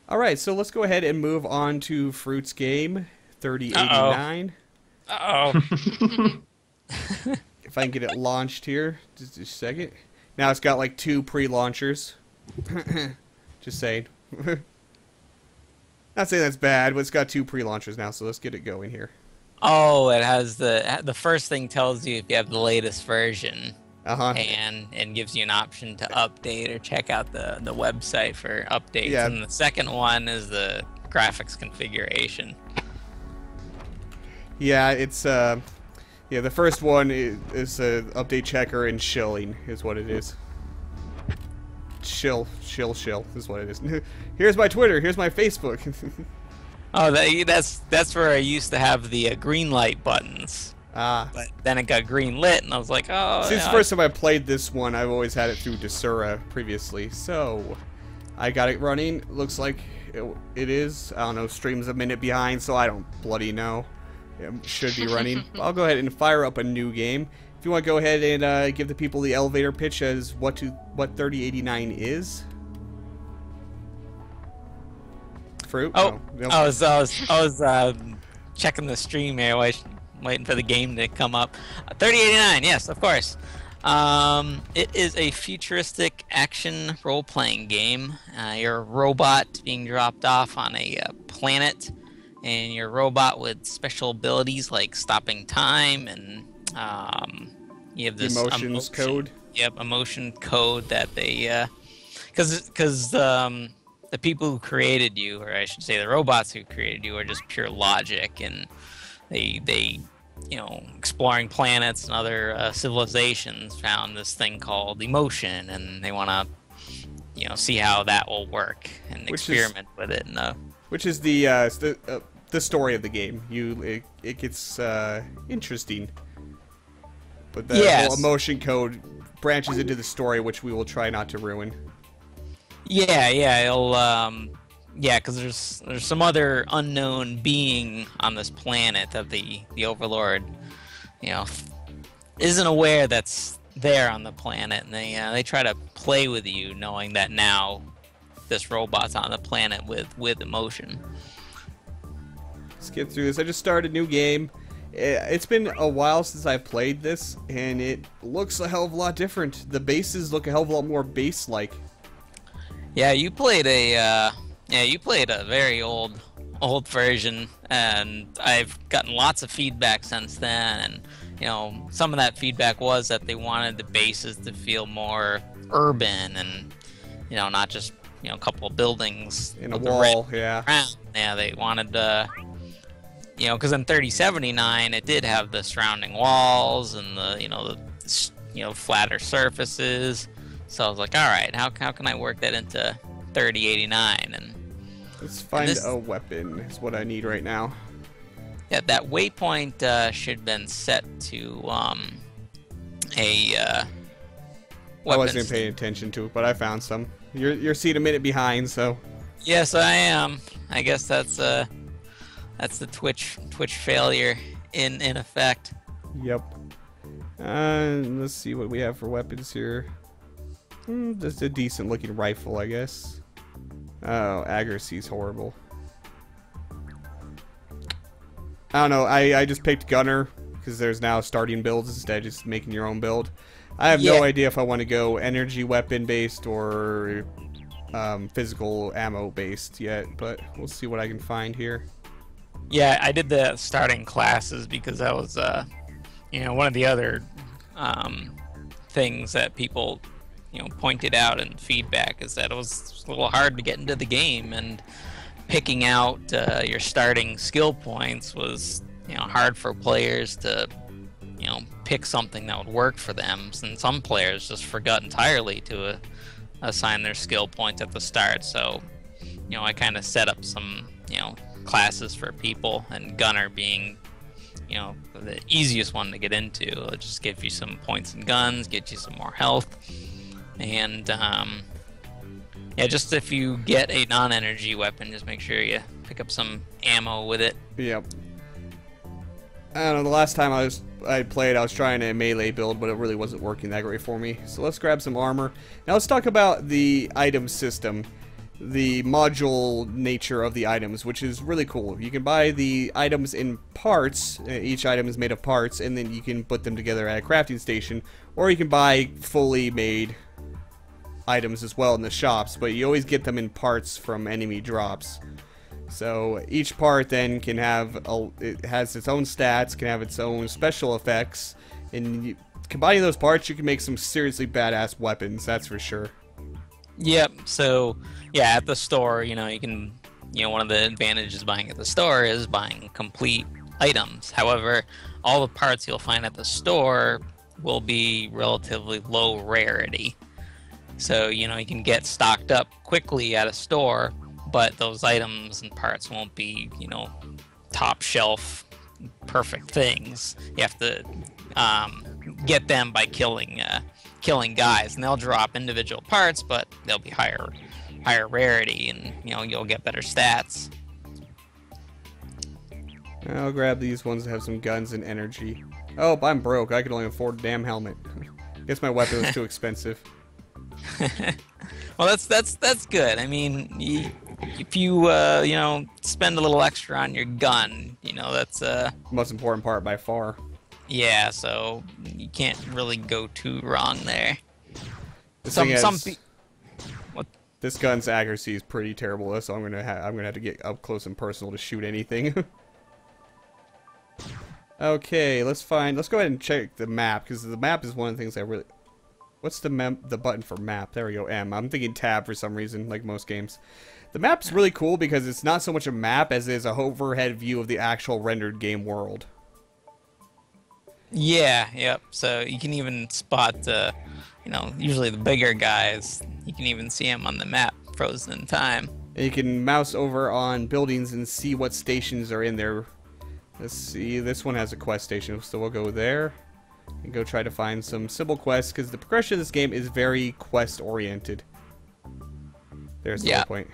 All right, so let's go ahead and move on to Phroot's game, 3089. Uh-oh. If I can get it launched here, just a second. Now it's got like 2 pre-launchers. Just saying. Not saying that's bad, but it's got 2 pre-launchers now, so let's get it going here. Oh, it has the first thing tells you if you have the latest version. Uh-huh. And gives you an option to update or check out the website for updates. Yeah. And the second one is the graphics configuration. Yeah, it's the first one is update checker and shilling is what it is. Shill is what it is. Here's my Twitter. Here's my Facebook. Oh, that's where I used to have the green light buttons. But then it got green lit, and I was like, oh. Since the first time I played this one, I've always had it through Desura previously. So I got it running. Looks like it is. I don't know. Stream's a minute behind, so I don't bloody know. It should be running. I'll go ahead and fire up a new game. If you want to go ahead and give the people the elevator pitch as what 3089 is. Phroot? Oh, no. I was checking the stream here, waiting for the game to come up. 3089, yes, of course. It is a futuristic action role-playing game. You're a robot being dropped off on a planet, and you're a robot with special abilities like stopping time, and you have this emotions code. Yep, emotion code that they, because the people who created you, or I should say the robots who created you, are just pure logic, and they exploring planets and other civilizations found this thing called emotion, and they want to see how that will work and experiment with it. Which is the story of the game. It gets interesting, but the whole emotion code branches into the story, which we will try not to ruin. Because there's some other unknown being on this planet that the Overlord, isn't aware that's there on the planet, and they try to play with you, knowing that now this robot's on the planet with emotion. Let's get through this. I just started a new game. It's been a while since I played this, and it looks a hell of a lot different. The bases look a hell of a lot more base-like. Yeah, you played a very old version, and I've gotten lots of feedback since then. And some of that feedback was that they wanted the bases to feel more urban, and not just a couple of buildings in a wall. Yeah. Yeah, they wanted you know, because in 3079 it did have the surrounding walls and the flatter surfaces. So I was like, all right, how can I work that into 3089? And let's find a weapon is what I need right now. yeah, that waypoint should have been set to a I wasn't paying attention to it, but I found some. You're seeing a minute behind, so. Yes, I am. I guess that's the Twitch failure in effect. Yep. Let's see what we have for weapons here. Just a decent looking rifle, I guess. Oh, accuracy's horrible. I don't know. I just picked gunner because there's now starting builds instead of just making your own build. I have no idea if I want to go energy weapon based or physical ammo based yet, but we'll see what I can find here. Yeah, I did the starting classes because that was one of the other things that people pointed out in feedback is that it was a little hard to get into the game, and picking out your starting skill points was hard for players to pick something that would work for them, and some players just forgot entirely to assign their skill points at the start. So I kind of set up some classes for people, and gunner being the easiest one to get into. It'll just give you some points and guns, get you some more health, and yeah, just if you get a non-energy weapon, just make sure you pick up some ammo with it. Yep. I don't know, the last time I played, I was trying a melee build, but it really wasn't working that great for me. So let's grab some armor. Now let's talk about the item system, the module nature of the items, which is really cool. You can buy the items in parts. Each item is made of parts, and then you can put them together at a crafting station, or you can buy fully made items as well in the shops, but you always get them in parts from enemy drops. So each part then can have it has its own stats, can have its own special effects, and combining those parts, you can make some seriously badass weapons. That's for sure. Yep. So yeah, at the store, you can one of the advantages of buying at the store is buying complete items. However, all the parts you'll find at the store will be relatively low rarity. So you can get stocked up quickly at a store, but those items and parts won't be, top shelf perfect things. You have to get them by killing guys, and they'll drop individual parts, but they'll be higher rarity, and you'll get better stats. I'll grab these ones that have some guns and energy. Oh, I'm broke. I can only afford a damn helmet. Guess my weapon was too expensive. Well, that's good. I mean, if you spend a little extra on your gun, that's the most important part by far. Yeah, so you can't really go too wrong there. This gun's accuracy is pretty terrible, so I'm gonna have to get up close and personal to shoot anything. Okay, let's go ahead and check the map, because the map is one of the things I really. What's the button for map? There we go, M. I'm thinking tab for some reason, like most games. The map's really cool because it's not so much a map as it is a overhead view of the actual rendered game world. Yeah, yep. So you can even spot, usually the bigger guys. You can even see them on the map, frozen in time. And you can mouse over on buildings and see what stations are in there. Let's see, this one has a quest station, so we'll go there. And go try to find some symbol quests, because the progression of this game is very quest-oriented. There's the whole point.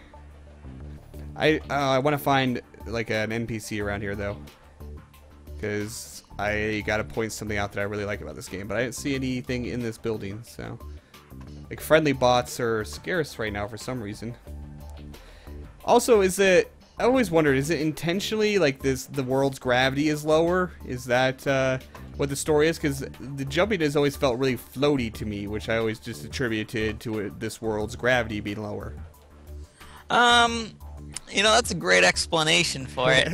I want to find, like, an NPC around here, though. Because I gotta point something out that I really like about this game, but I didn't see anything in this building, so. Like, friendly bots are scarce right now for some reason. Also, I always wondered, is it intentionally, like, the world's gravity is lower? Is that, what the story is? Because the jumping has always felt really floaty to me, which I always just attributed to this world's gravity being lower. That's a great explanation for it.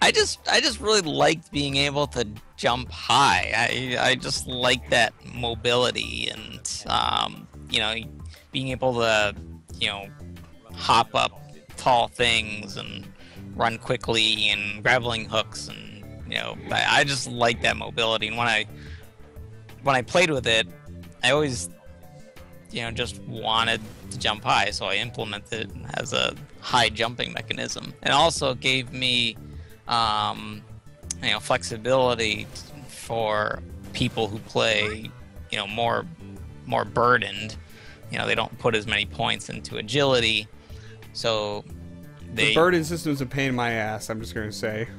I just really liked being able to jump high. I just like that mobility and, being able to, hop up tall things and, run quickly and grappling hooks, and I just like that mobility. And when I played with it, I always just wanted to jump high, so I implemented it as a high jumping mechanism. And also gave me flexibility for people who play more burdened. They don't put as many points into agility, so the burden system's a pain in my ass, I'm just gonna say.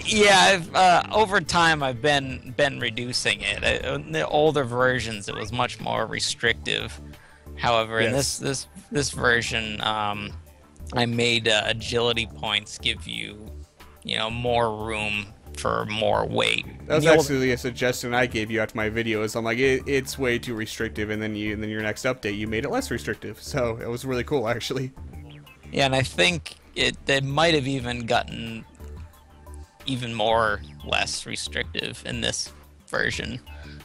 Yeah, over time I've been reducing it. In the older versions, it was much more restrictive. However, yes. in this version, I made agility points give you, more room for more weight. That was actually a suggestion I gave you after my videos. I'm like, it's way too restrictive, and then your next update, you made it less restrictive. So it was really cool, actually. Yeah, and I think it might have even gotten even more less restrictive in this version.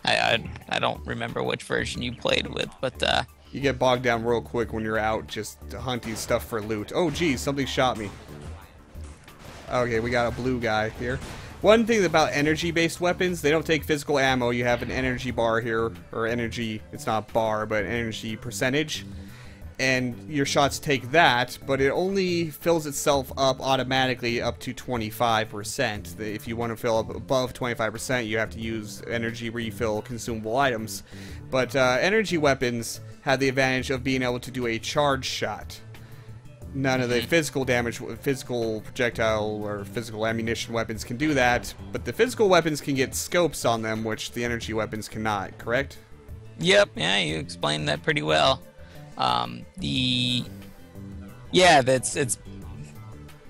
I don't remember which version you played with, but you get bogged down real quick when you're out just hunting stuff for loot. Oh geez, something shot me. Okay, we got a blue guy here. One thing about energy-based weapons, they don't take physical ammo. You have an energy bar here, or energy, it's not bar, but energy percentage. And your shots take that, but it only fills itself up automatically up to 25%. If you want to fill up above 25%, you have to use energy refill consumable items. But energy weapons have the advantage of being able to do a charge shot. None of the physical damage, physical projectile or physical ammunition weapons can do that, but the physical weapons can get scopes on them, which the energy weapons cannot, correct? Yep, yeah, you explained that pretty well. It's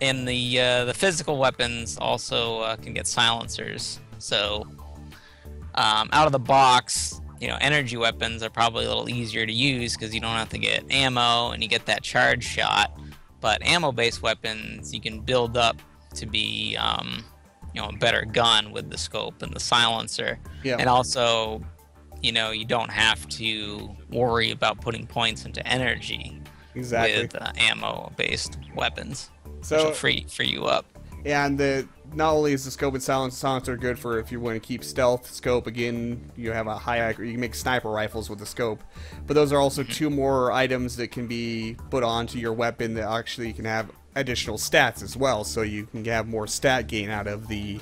and the physical weapons also can get silencers. So out of the box, energy weapons are probably a little easier to use because you don't have to get ammo and you get that charge shot. But ammo-based weapons you can build up to be a better gun with the scope and the silencer. Yeah. And also, you don't have to worry about putting points into energy with ammo-based weapons, which will free you up. And not only is the scope and silencer good for if you want to keep stealth, scope, again, you have a high accuracy, you can make sniper rifles with the scope, but those are also two more items that can be put onto your weapon that actually can have additional stats as well, so you can have more stat gain out of the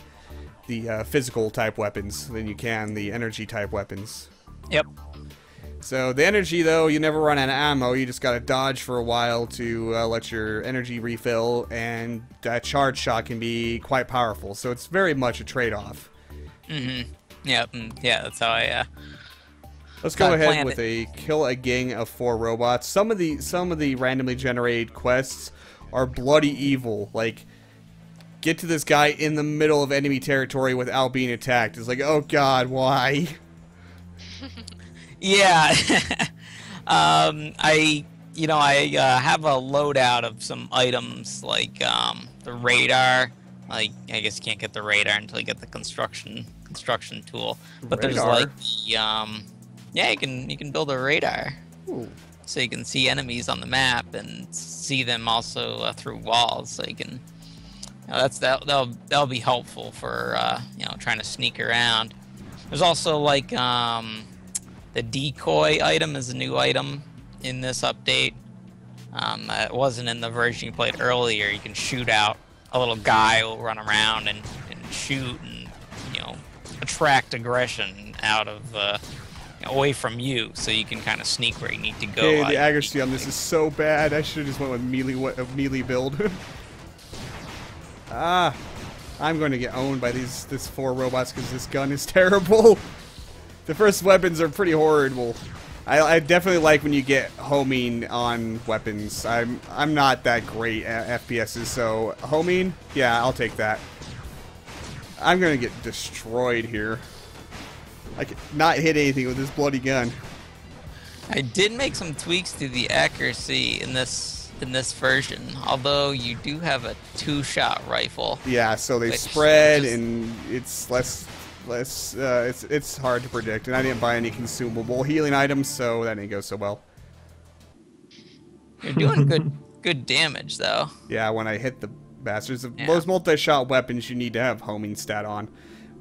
physical type weapons than you can the energy type weapons. Yep. So the energy, though, you never run out of ammo. You just gotta dodge for a while to let your energy refill, and that charge shot can be quite powerful. So it's very much a trade-off. Yep. Yeah, that's how I. Let's go ahead with a kill a gang of 4 robots. Some of the randomly generated quests are bloody evil. Like, get to this guy in the middle of enemy territory without being attacked. It's like, oh god, why? Yeah, I have a loadout of some items like the radar. Like, I guess you can't get the radar until you get the construction tool. But radar? There's like the you can build a radar. Ooh. So you can see enemies on the map and see them also through walls. So you can that'll be helpful for trying to sneak around. There's also like the decoy item is a new item in this update. It wasn't in the version you played earlier. You can shoot out a little guy who will run around and shoot and attract aggression out of away from you, so you can kind of sneak where you need to go. Okay, the accuracy on this is so bad. I should have just went with melee build. I'm going to get owned by these 4 robots because this gun is terrible. The first weapons are pretty horrible. I definitely like when you get homing on weapons. I'm not that great at FPSs, so homing, yeah, I'll take that. I'm gonna get destroyed here. I cannot hit anything with this bloody gun. I did make some tweaks to the accuracy in this version, although you do have a 2-shot rifle. Yeah, so they spread and it's less. It's hard to predict, and I didn't buy any consumable healing items, so that didn't go so well. You're doing good damage though. Yeah, when I hit bastards. Yeah. Most multi-shot weapons you need to have homing stat on.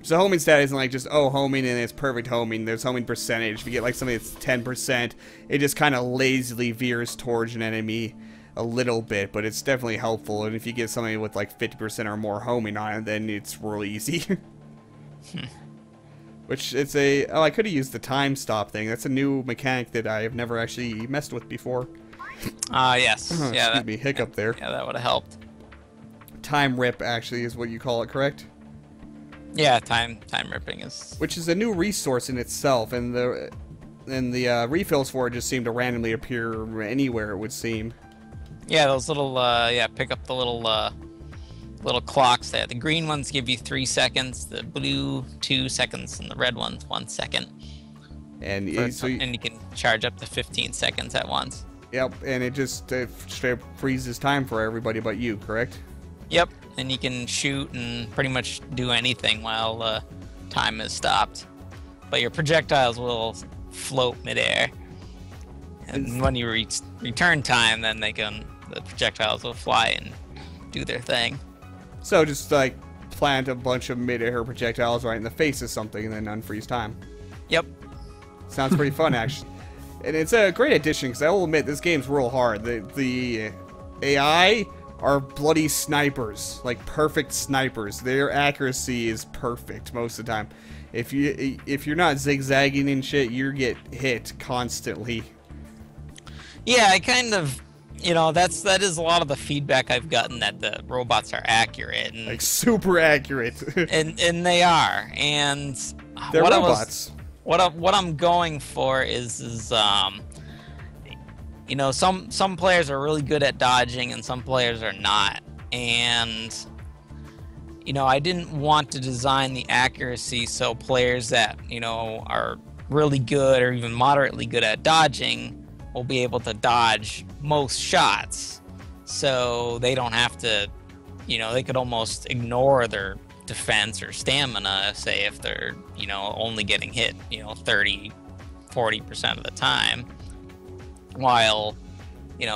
So homing stat isn't like just, oh, homing and it's perfect homing. There's homing percentage. If you get like something that's 10%, it just kind of lazily veers towards an enemy a little bit, but it's definitely helpful. And if you get something with like 50% or more homing on it, then it's really easy. Which it's a... Oh, I could have used the time stop thing. That's a new mechanic that I have never actually messed with before. Yes. Yeah, Excuse me, hiccup there. Yeah, that would have helped. Time rip, actually, is what you call it, correct? Yeah, time ripping is... Which is a new resource in itself, and the refills for it just seem to randomly appear anywhere, it would seem. Yeah, those little, pick up the little clocks there. The green ones give you 3 seconds, the blue 2 seconds, and the red ones 1 second. And and you can charge up to 15 seconds at once. Yep, and it just straight up freezes time for everybody but you, correct? Yep, and you can shoot and pretty much do anything while time is stopped. But your projectiles will float midair. And when you return time, then the projectiles will fly and do their thing. So just like plant a bunch of mid-air projectiles right in the face of something and then unfreeze time. Yep. Sounds pretty fun, actually. And it's a great addition, because I will admit, this game's real hard. The AI are bloody snipers, like perfect snipers. Their accuracy is perfect most of the time. If you're not zigzagging and shit, you get hit constantly. Yeah, I kind of, that is a lot of the feedback I've gotten, that the robots are accurate, and Like super accurate. and they are. And They're robots. What I'm going for is some players are really good at dodging and some players are not. And I didn't want to design the accuracy so players that are really good or even moderately good at dodging will be able to dodge most shots, so they don't have to, they could almost ignore their defense or stamina, say, if they're only getting hit 30-40% of the time, while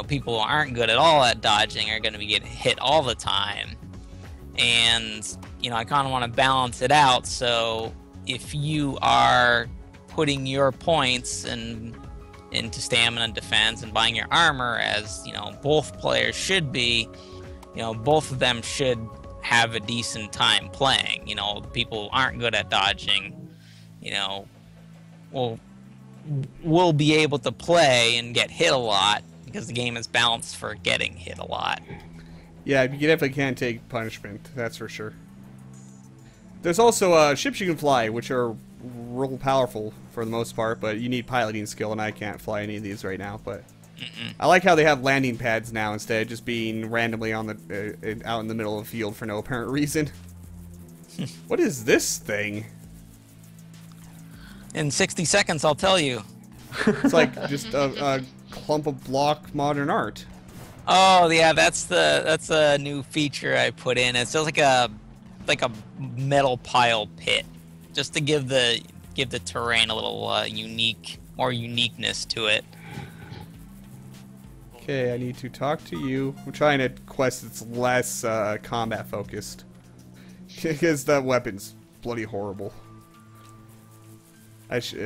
people who aren't good at all at dodging are going to be getting hit all the time. And I kind of want to balance it out, so if you are putting your points into stamina and defense and buying your armor, as both players should be, both of them should have a decent time playing. People who aren't good at dodging, will be able to play and get hit a lot, because the game is balanced for getting hit a lot. Yeah, you definitely can't take punishment, that's for sure. There's also ships you can fly, which are real powerful for the most part, but you need piloting skill, and I can't fly any of these right now. But I like how they have landing pads now instead of just being randomly on the out in the middle of the field for no apparent reason. What is this thing? In 60 seconds, I'll tell you. It's like just a clump of block modern art. Oh yeah, that's a new feature I put in. It's just like a metal pile pit, just to give the terrain a little more uniqueness to it. Okay, I need to talk to you. I'm trying a quest that's less combat focused, because the weapon's bloody horrible.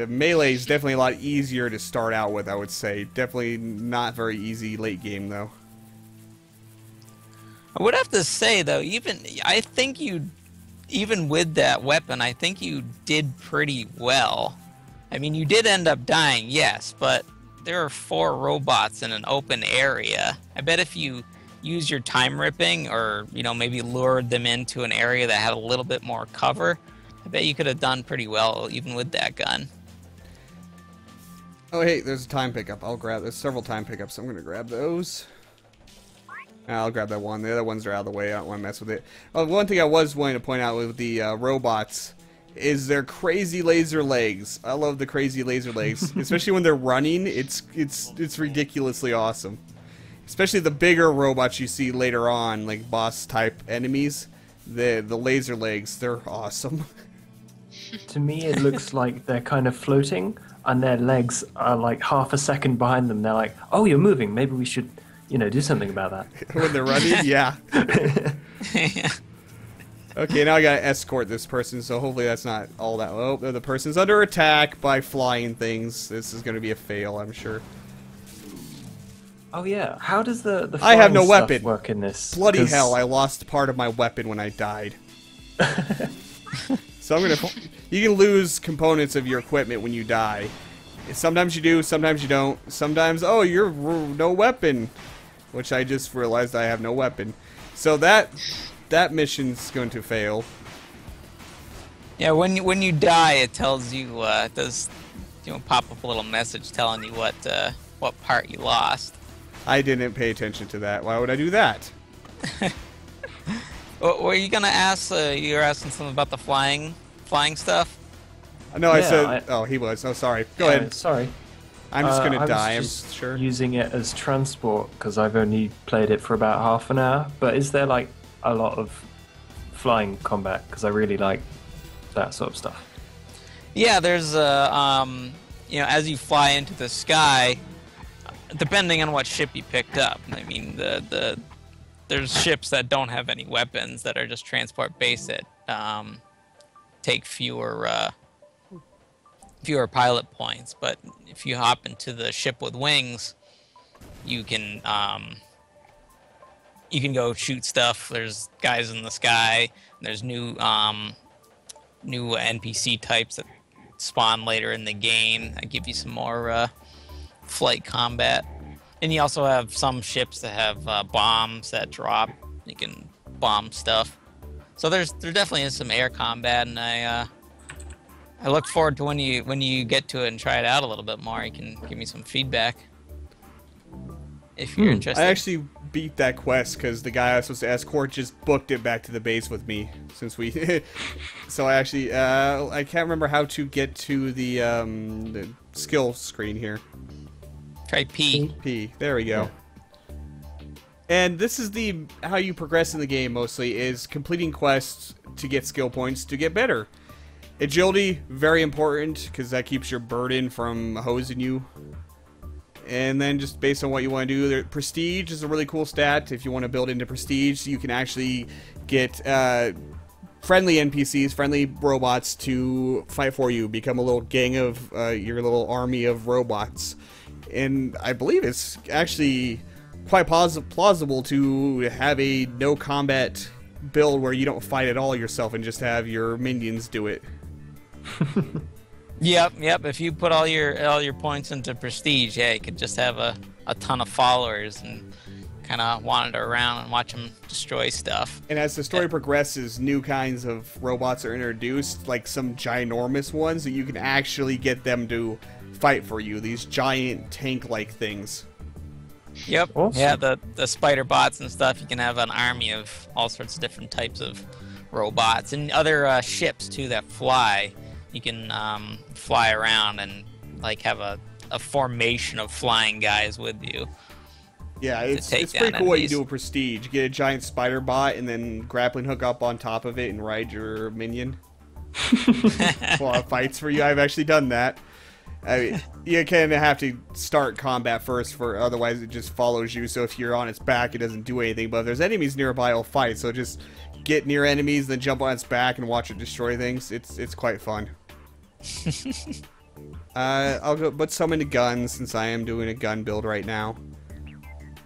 Melee is definitely a lot easier to start out with, I would say. Definitely not very easy late game, though. I would have to say, though, I think even with that weapon, I think you did pretty well. I mean, you did end up dying, yes, but there are 4 robots in an open area. I bet if you use your time ripping, or maybe lured them into an area that had a little bit more cover, I bet you could have done pretty well even with that gun. Oh, hey, there's a time pickup. There's several time pickups. I'm going to grab those. I'll grab that one. The other ones are out of the way. I don't want to mess with it. One thing I was wanting to point out with the robots is their crazy laser legs. I love the crazy laser legs, especially when they're running. It's ridiculously awesome. Especially the bigger robots you see later on, like boss type enemies. The laser legs, they're awesome. To me, it looks like they're kind of floating, and their legs are like half a second behind them. They're like, "Oh, you're moving. Maybe we should do something about that. When they're running, yeah. Okay, now I gotta escort this person, so hopefully that's not all that. Oh, the person's under attack by flying things. This is gonna be a fail, I'm sure. Oh yeah, how does the I have no flying stuff weapon. work in this? Bloody 'Cause- hell, I lost part of my weapon when I died. So I'm gonna... You can lose components of your equipment when you die. Sometimes you do, sometimes you don't. Sometimes, oh, you're no weapon. Which I just realized I have no weapon. So that mission's going to fail. Yeah, when you die, it tells you it does pop up a little message telling you what part you lost. I didn't pay attention to that. Why would I do that? Were you gonna ask? You were asking something about the flying stuff. No, I Yeah, said... Oh, he was. Oh, sorry. Go ahead. Sorry. I'm just I gonna was die, I'm just sure. using it as transport because I've only played it for about half an hour. But is there like a lot of flying combat? Because I really like that sort of stuff. Yeah, there's as you fly into the sky, depending on what ship you picked up. I mean, there's ships that don't have any weapons that are just transport based that take fewer pilot points. But if you hop into the ship with wings, you can go shoot stuff. There's guys in the sky. There's new NPC types that spawn later in the game that give you some more flight combat. And you also have some ships that have bombs that drop. You can bomb stuff. So there definitely is some air combat, and I look forward to when you get to it and try it out a little bit more. You can give me some feedback if you're interested. I actually beat that quest because the guy I was supposed to escort just booked it back to the base with me. Since we, so I actually I can't remember how to get to the skill screen here. Try P. P. There we go. And this is how you progress in the game mostly, is completing quests to get skill points to get better. Agility, very important, because that keeps your burden from hosing you. And then just based on what you want to do, Prestige is a really cool stat. If you want to build into Prestige, you can actually get friendly NPCs, friendly robots to fight for you. Become a little gang of your little army of robots. And I believe it's actually quite plausible to have a no combat build where you don't fight at all yourself and just have your minions do it. Yep. If you put all your points into Prestige, yeah, you could just have a ton of followers and kind of wander around and watch them destroy stuff. And as the story progresses, new kinds of robots are introduced, like some ginormous ones that you can actually get them to fight for you. These giant tank-like things. Yep. Awesome. Yeah, the spider bots and stuff. You can have an army of all sorts of different types of robots and other ships too that fly. You can fly around and like have a formation of flying guys with you. Yeah, it's pretty cool what you do with Prestige. You get a giant spider bot and then grappling hook up on top of it and ride your minion. While it fights for you. I've actually done that. I mean, you kind of have to start combat first, otherwise it just follows you. So if you're on its back, it doesn't do anything. But if there's enemies nearby, it'll fight. So just get near enemies, then jump on its back and watch it destroy things. It's quite fun. I'll go put some into guns since I am doing a gun build right now.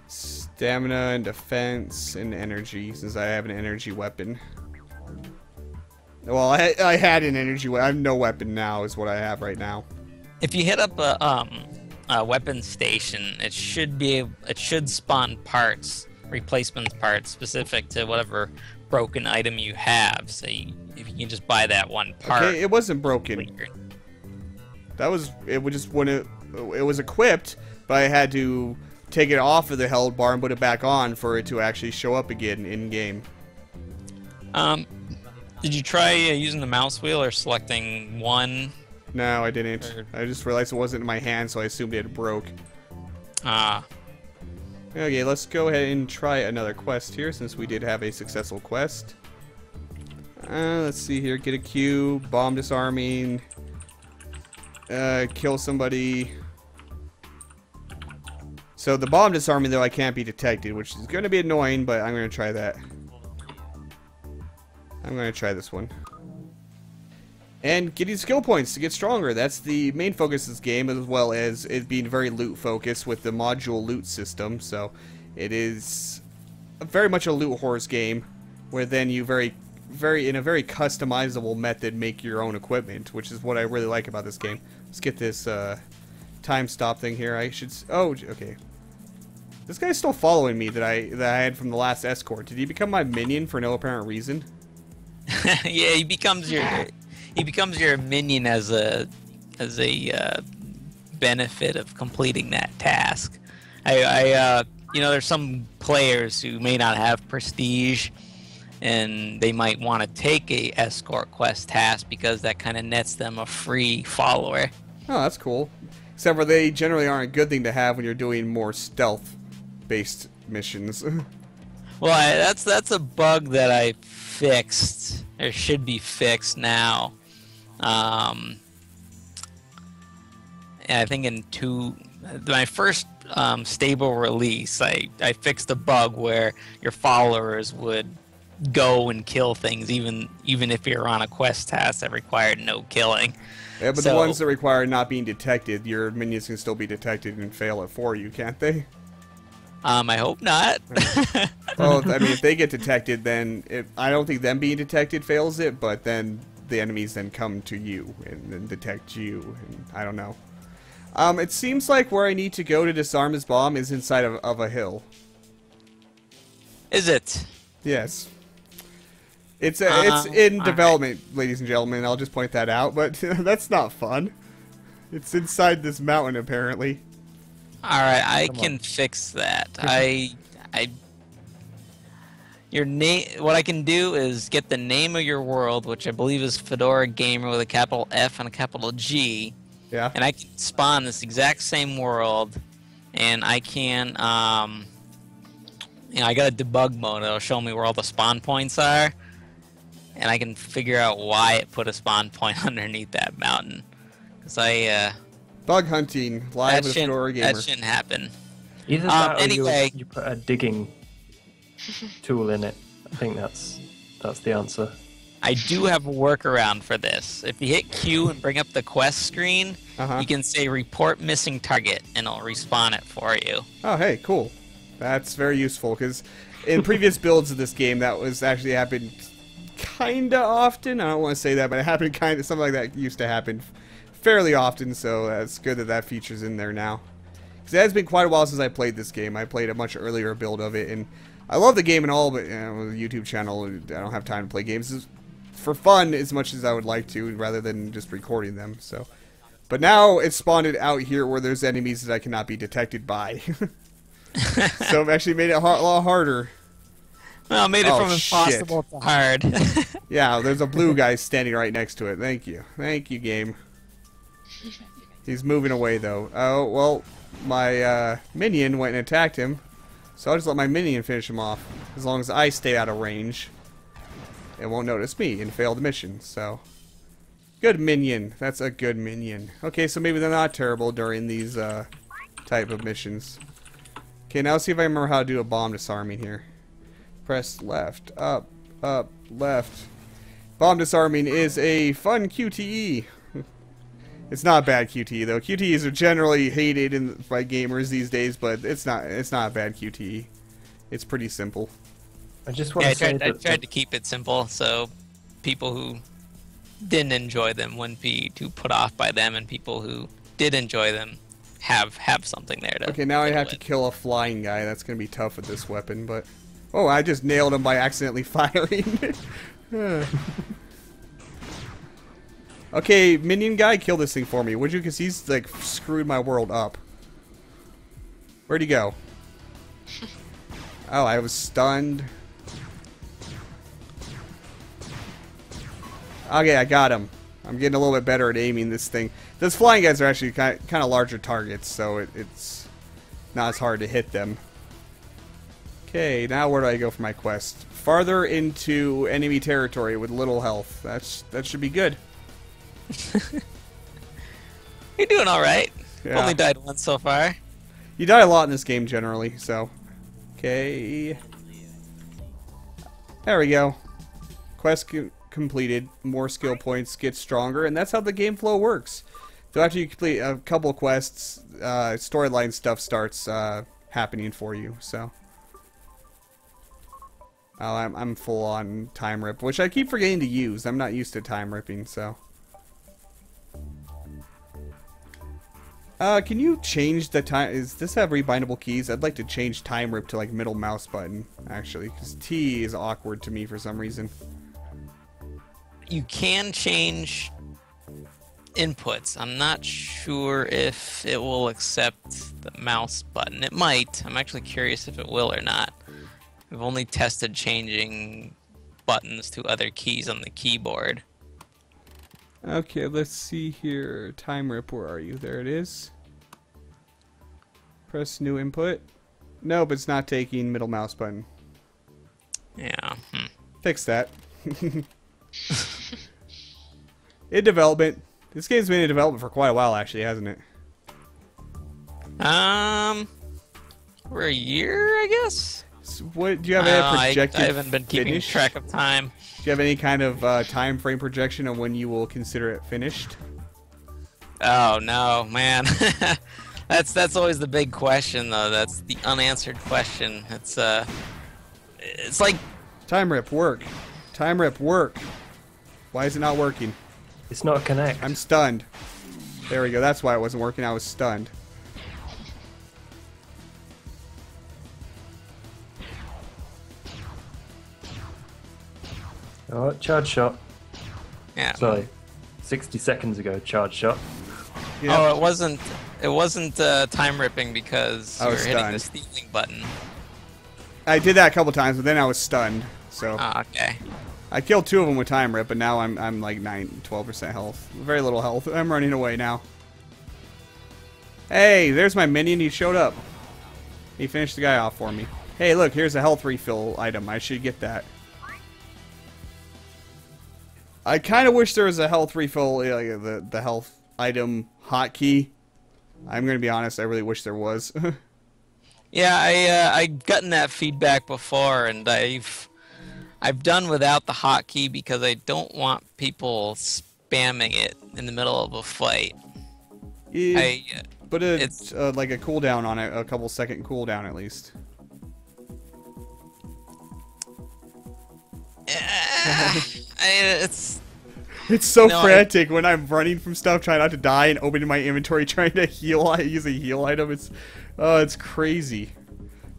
Stamina and defense and energy since I have an energy weapon. Well, I had an energy weapon. I have no weapon now is what I have right now. If you hit up a weapon station, it should spawn parts, replacement parts specific to whatever broken item you have. So if you can just buy that one part. Okay, it wasn't broken. It was equipped, but I had to take it off of the held bar and put it back on for it to actually show up again in game. Did you try using the mouse wheel or selecting one? No, I didn't. I just realized it wasn't in my hand, so I assumed it broke. Ah. Okay, let's go ahead and try another quest here, since we did have a successful quest. Let's see here. Get a cube, bomb disarming, kill somebody, So the bomb disarming, though, I can't be detected, which is going to be annoying, but I'm going to try that. I'm going to try this one. And getting skill points to get stronger. That's the main focus of this game, as well as it being very loot focused with the module loot system. So it is very much a loot horse game, where then you in a very customizable method make your own equipment, which is what I really like about this game. Let's get this time stop thing here. Oh, okay. This guy's still following me that I had from the last escort. Did he become my minion for no apparent reason? Yeah, he becomes your minion as a benefit of completing that task. You know, there's some players who may not have prestige, and they might want to take a escort quest task because that kind of nets them a free follower. Oh, that's cool. Except for they generally aren't a good thing to have when you're doing more stealth-based missions. Well, that's a bug that I fixed, or should be fixed now. And I think in my first stable release, I fixed a bug where your followers would go and kill things, even if you're on a quest task that required no killing. Yeah, but the ones that require not being detected, your minions can still be detected and fail it for you, can't they? I hope not. Well, I mean, if they get detected, then I don't think them being detected fails it, but then the enemies then come to you and then detect you, and I don't know. It seems like where I need to go to disarm his bomb is inside of a hill. Is it? Yes. It's in development, ladies and gentlemen. I'll just point that out, but that's not fun. It's inside this mountain, apparently. All right, I can fix that. Your name. What I can do is get the name of your world, which I believe is Fedora Gamer with a capital F and a capital G. Yeah. And I can spawn this exact same world, and I can, you know, I got a debug mode that'll show me where all the spawn points are, and I can figure out why it put a spawn point underneath that mountain. Because Bug hunting live with Fedora Gamer. That shouldn't happen. Either that or anyway, you put a digging tool in it. I think that's the answer. I do have a workaround for this. If you hit Q and bring up the quest screen, you can say report missing target, and it'll respawn it for you. Oh, hey, cool. That's very useful, because in previous builds of this game, that was actually happened kind of often. I don't want to say that, but it happened something like that used to happen fairly often, so that's good that that feature's in there now. Because it has been quite a while since I played this game. I played a much earlier build of it, and I love the game and all, but, you know, the YouTube channel, I don't have time to play games for fun as much as I would like to, rather than just recording them. So, but now it's spawned out here where there's enemies that I cannot be detected by. So I've actually made it a lot harder. Well, made it from impossible to hard. Yeah, there's a blue guy standing right next to it. Thank you, game. He's moving away though. Oh well, my minion went and attacked him, so I'll just let my minion finish him off as long as I stay out of range. It won't notice me and fail the mission, so... Good minion. That's a good minion. Okay, so maybe they're not terrible during these type of missions. Okay, now let's see if I remember how to do a bomb disarming here. Press left, up, left. Bomb disarming is a fun QTE. It's not bad QTE though. QTEs are generally hated by gamers these days, but it's not a bad QTE. It's pretty simple. I just want to say I tried to keep it simple, so people who didn't enjoy them wouldn't be too put off by them, and people who did enjoy them have something there to... Okay, now I have to kill a flying guy. That's going to be tough with this weapon, but... Oh, I just nailed him by accidentally firing. Okay, minion guy, kill this thing for me, would you? Because he's, like, screwed my world up. Where'd he go? Oh, I was stunned. Okay, I got him. I'm getting a little bit better at aiming this thing. Those flying guys are actually kind of larger targets, so it's not as hard to hit them. Okay, now where do I go for my quest? Farther into enemy territory with little health. That should be good. You're doing all right. Yeah. Only died once so far. You die a lot in this game generally, so. Okay. There we go. Quest completed. More skill points get stronger, and that's how the game flow works. So after you complete a couple quests, storyline stuff starts happening for you. So. Oh, I'm full on time rip, which I keep forgetting to use. I'm not used to time ripping, so. Can you change the time? Does this have rebindable keys? I'd like to change time rip to like middle mouse button, actually, because T is awkward to me for some reason. You can change inputs. I'm not sure if it will accept the mouse button. It might. I'm actually curious if it will or not. I've only tested changing buttons to other keys on the keyboard. Okay, let's see here. Time rip, where are you? There it is. Press new input. Nope, it's not taking middle mouse button. Yeah. Fix that. In development. This game's been in development for quite a while, actually, hasn't it? For a year, I guess? So what, do you have any projected I haven't been keeping finish? track of time. Do you have any kind of time frame projection on when you will consider it finished? Oh no, man. That's always the big question, though. That's the unanswered question. It's like Time rip, work. Time rip, work. Why is it not working? It's not a connect. I'm stunned. There we go. That's why it wasn't working. I was stunned. Oh, charge shot. yeah. Sorry. 60 seconds ago, charge shot. Yeah. Oh, it wasn't time ripping because I you were was hitting the stunned. stealing button. I did that a couple times, but then I was stunned. So Oh, okay. I killed 2 of them with time rip, but now I'm like 12% health. Very little health. I'm running away now. Hey, there's my minion. He showed up. He finished the guy off for me. Hey, look, here's a health refill item. I should get that. I kind of wish there was a health refill, the health item hotkey. I'm gonna be honest. I really wish there was. Yeah, I've gotten that feedback before, and I've done without the hotkey because I don't want people spamming it in the middle of a fight. Yeah, but it's like a cooldown on it, a couple second cooldown at least. It's so frantic when I'm running from stuff, trying not to die, and opening my inventory, trying to heal. I use a heal item. It's crazy.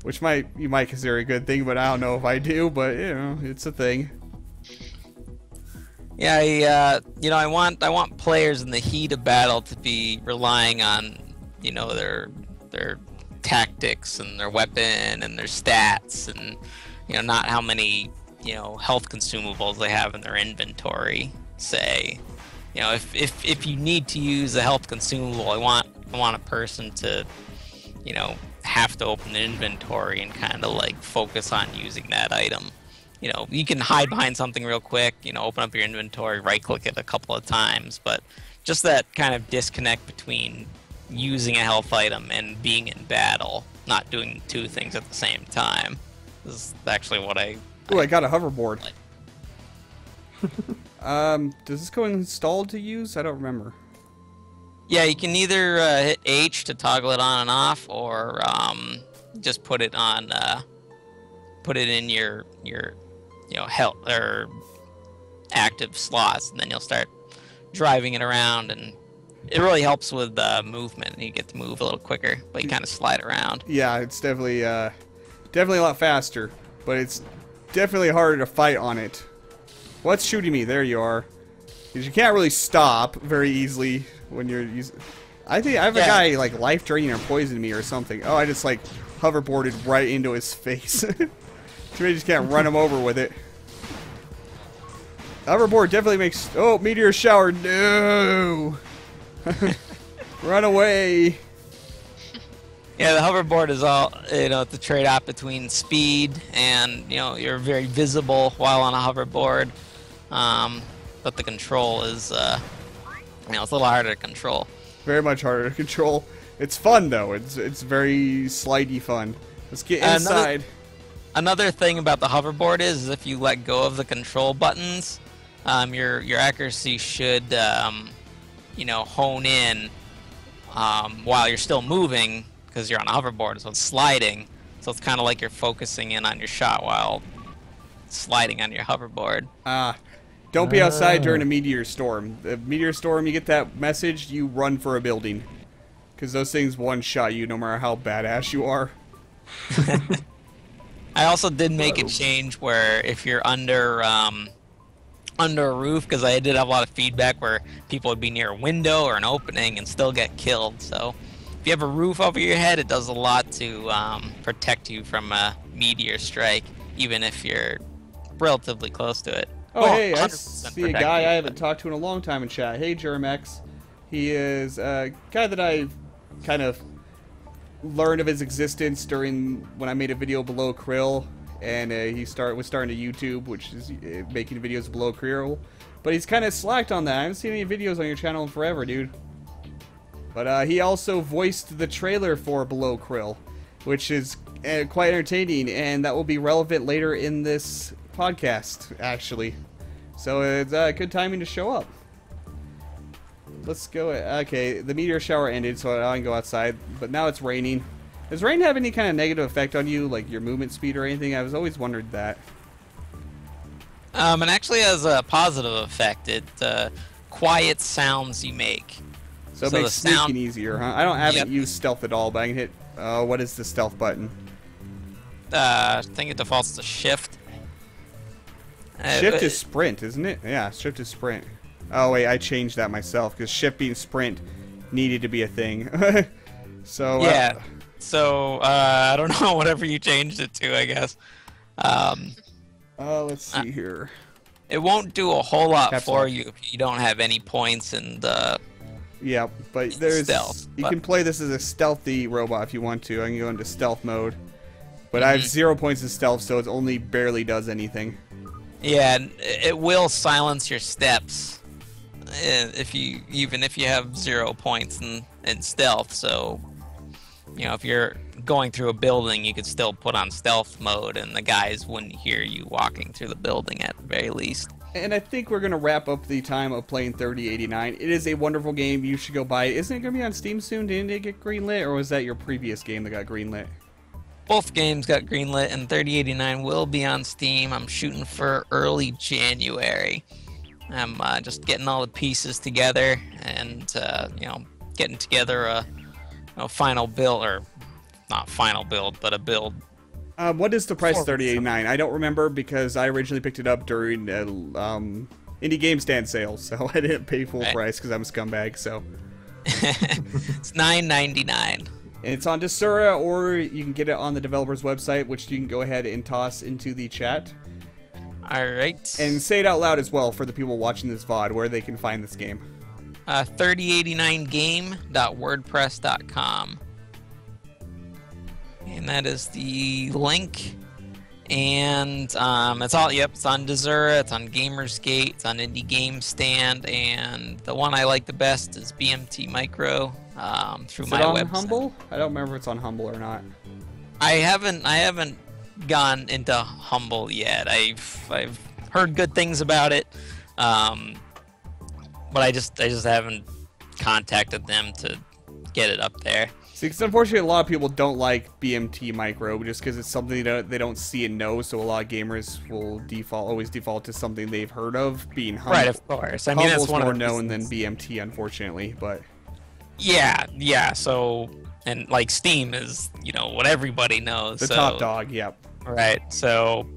Which you might consider a good thing, but I don't know if I do. But you know, it's a thing. Yeah, I want players in the heat of battle to be relying on, their tactics and their weapon and their stats, and not how many health consumables they have in their inventory. Say, if you need to use a health consumable, I want a person to, have to open the inventory and kind of like focus on using that item. You can hide behind something real quick, open up your inventory, right click it a couple of times, but just that kind of disconnect between using a health item and being in battle, not doing 2 things at the same time. This is actually what I got a hoverboard. Does this go installed to use? I don't remember. Yeah, you can either hit H to toggle it on and off, or just put it on, put it in your health or active slots, and then you'll start driving it around, and it really helps with movement. You get to move a little quicker, but you kind of slide around. Yeah, it's definitely a lot faster, but it's definitely harder to fight on it. What's shooting me? There you are. Because you can't really stop very easily when you're using... I think I have a guy, like, life draining or poisoning me or something. Oh, I just, like, hoverboarded right into his face. Too bad you just can't run him over with it. Hoverboard definitely makes... Oh, meteor shower. No! Run away. Yeah, the hoverboard is all, the trade-off between speed and, you're very visible while on a hoverboard. But the control is, it's a little harder to control. Very much harder to control. It's fun though. It's very slidey fun. Let's get inside. Another thing about the hoverboard is if you let go of the control buttons, your accuracy should hone in while you're still moving because you're on a hoverboard, so it's sliding. So it's kind of like you're focusing in on your shot while sliding on your hoverboard. Don't be outside during a meteor storm. The meteor storm, you get that message, you run for a building. Because those things one-shot you no matter how badass you are. I also did make a change where if you're under a roof, because I did have a lot of feedback where people would be near a window or an opening and still get killed. So if you have a roof over your head, it does a lot to protect you from a meteor strike, even if you're relatively close to it. Oh, hey, I see a guy I haven't talked to in a long time in chat. Hey, Germex. He is a guy that I kind of learned of his existence during when I made a video below Krill, and he was starting to YouTube, which is making videos below Krill. But he's kind of slacked on that. I haven't seen any videos on your channel in forever, dude. But he also voiced the trailer for Below Krill, which is quite entertaining, and that will be relevant later in this podcast, actually. So it's good timing to show up. Let's go. Okay, the meteor shower ended, so I can go outside, but now it's raining. Does rain have any kind of negative effect on you, like your movement speed or anything? I was always wondered that. It actually has a positive effect. It quiet sounds you make. So it makes sneaking easier, huh? I haven't used stealth at all, but I can hit. What is the stealth button? I think it defaults to shift. Shift is sprint, isn't it? Yeah, shift is sprint. Oh wait, I changed that myself because shift being sprint needed to be a thing. So yeah. So I don't know. Whatever you changed it to, I guess. Let's see here. It won't do a whole lot for you if you don't have any points and. Yeah, but there's stealth. You can play this as a stealthy robot if you want to. I can go into stealth mode, but I have 0 points in stealth, so it only barely does anything. Yeah, it will silence your steps even if you have 0 points in stealth. So, if you're going through a building, you could still put on stealth mode, and the guys wouldn't hear you walking through the building at the very least. And I think we're gonna wrap up the time of playing 3089. It is a wonderful game. You should go buy it. Isn't it gonna be on Steam soon? Didn't it get greenlit, or was that your previous game that got greenlit? Both games got greenlit, and 3089 will be on Steam. I'm shooting for early January. I'm just getting all the pieces together and getting together a final build, or not final build, but a build. What is the price of 3089? I don't remember because I originally picked it up during Indie Game Stand sale, so I didn't pay full price because I'm a scumbag. So it's $9.99. And it's on Desura, or you can get it on the developer's website, which you can go ahead and toss into the chat. Alright. And say it out loud as well for the people watching this VOD, where they can find this game. 3089game.wordpress.com. And that is the link. And it's on Desura, it's on Gamersgate, it's on Indie Game Stand, and the one I like the best is BMT Micro through my website. Is it on Humble? I don't remember if it's on Humble or not. I haven't gone into Humble yet. I've heard good things about it, but I just haven't contacted them to get it up there. See, because unfortunately a lot of people don't like BMT Micro just because it's something they don't see and know, so a lot of gamers will always default to something they've heard of, being Humble. Right, of course. I mean, Humble's that's one more of the known than BMT, unfortunately, but... Yeah, so... And, like, Steam is, what everybody knows. The top dog, yep. Right, so,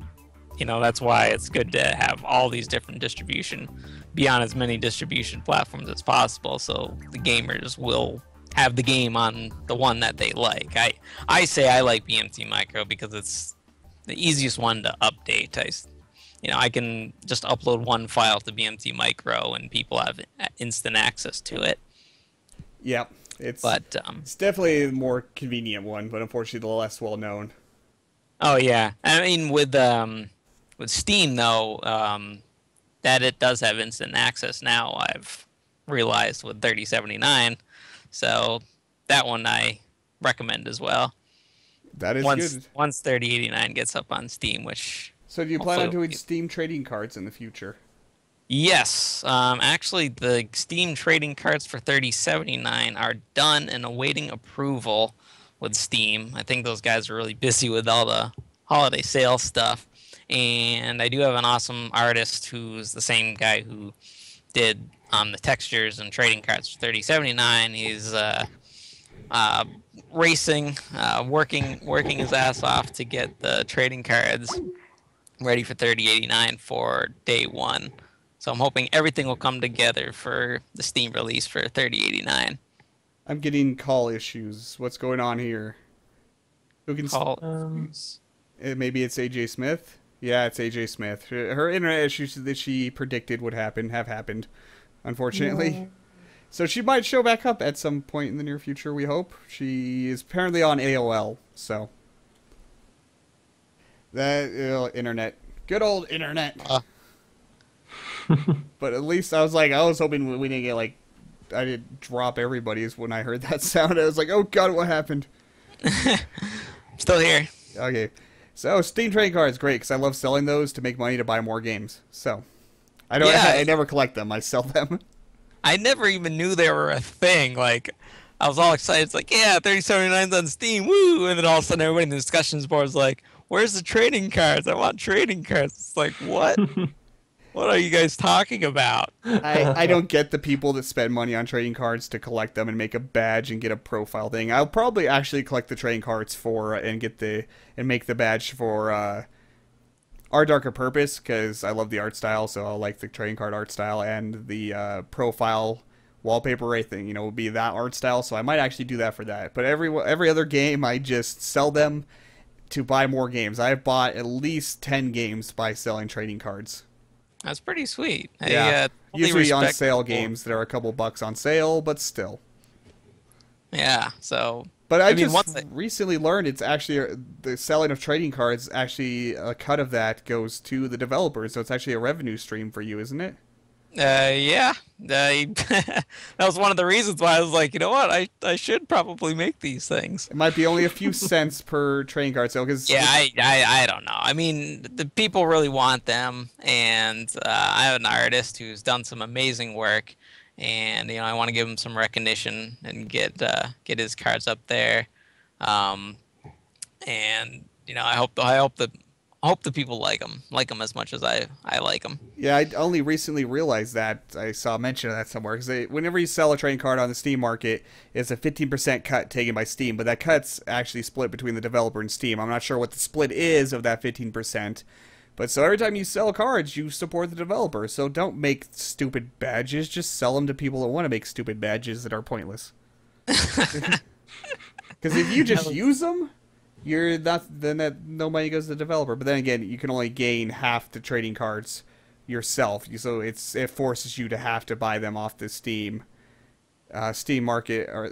that's why it's good to have all these different be on as many distribution platforms as possible, so the gamers will have the game on the one that they like. I say I like BMT Micro because it's the easiest one to update. I can just upload one file to BMT Micro and people have instant access to it. Yep. It's definitely a more convenient one, but unfortunately the less well known. Oh yeah, I mean with Steam though, that it does have instant access now. I've realized with 3079, so that one I recommend as well. That is Once good. once 3089 gets up on Steam, which So do you plan hopefully on will doing be. Steam trading cards in the future? Yes, actually, the Steam trading cards for 3079 are done and awaiting approval with Steam. I think those guys are really busy with all the holiday sale stuff. And I do have an awesome artist who's the same guy who did the textures and trading cards for 3079. He's uh, racing, working his ass off to get the trading cards ready for 3089 for day one. So I'm hoping everything will come together for the Steam release for 3089. I'm getting call issues. What's going on here? Who can? Call. Maybe it's AJ Smith. Yeah, it's AJ Smith. Her internet issues that she predicted would happen have happened, unfortunately. No. So she might show back up at some point in the near future. We hope. She is apparently on AOL. So that internet, good old internet. But at least I was hoping we didn't get like, I didn't drop everybody's when I heard that sound. I was like, oh god, what happened? Still here. Okay, so Steam trading cards, great, because I love selling those to make money to buy more games. So I don't, Yeah. I never collect them. I sell them. I never even knew they were a thing. Like, I was all excited. It's like, yeah, 3079's on Steam, woo! And then all of a sudden, everybody in the discussions board is like, where's the trading cards? I want trading cards. It's like, what? What are you guys talking about? I don't get the people that spend money on trading cards to collect them and make a badge and get a profile thing. I'll probably actually collect the trading cards for and make the badge for Our Darker Purpose, because I love the art style, so I like the trading card art style, and the profile wallpaper right thing, will be that art style, so I might actually do that for that. But every other game, I just sell them to buy more games. I've bought at least 10 games by selling trading cards. That's pretty sweet. Yeah, Totally usually on respect sale people. games that are a couple bucks on sale, but still. Yeah, so. But I mean, just recently learned it's actually the selling of trading cards. Actually, a cut of that goes to the developers, so it's actually a revenue stream for you, isn't it? Yeah. That was one of the reasons why I was like, you know what, I should probably make these things. It might be only a few cents per trading card sale, because Yeah, I don't know. I mean, the people really want them, and I have an artist who's done some amazing work, and I want to give him some recognition and get his cards up there, and I hope the people like them as much as I like them. Yeah, I only recently realized that. I saw a mention of that somewhere. Because whenever you sell a trading card on the Steam market, it's a 15% cut taken by Steam, but that cut's actually split between the developer and Steam. I'm not sure what the split is of that 15%. But so every time you sell cards, you support the developer. So don't make stupid badges. Just sell them to people that want to make stupid badges that are pointless. Because if you just use them, you're not, then that no money goes to the developer. But then again, you can only gain half the trading cards yourself, so it forces you to have to buy them off the Steam market or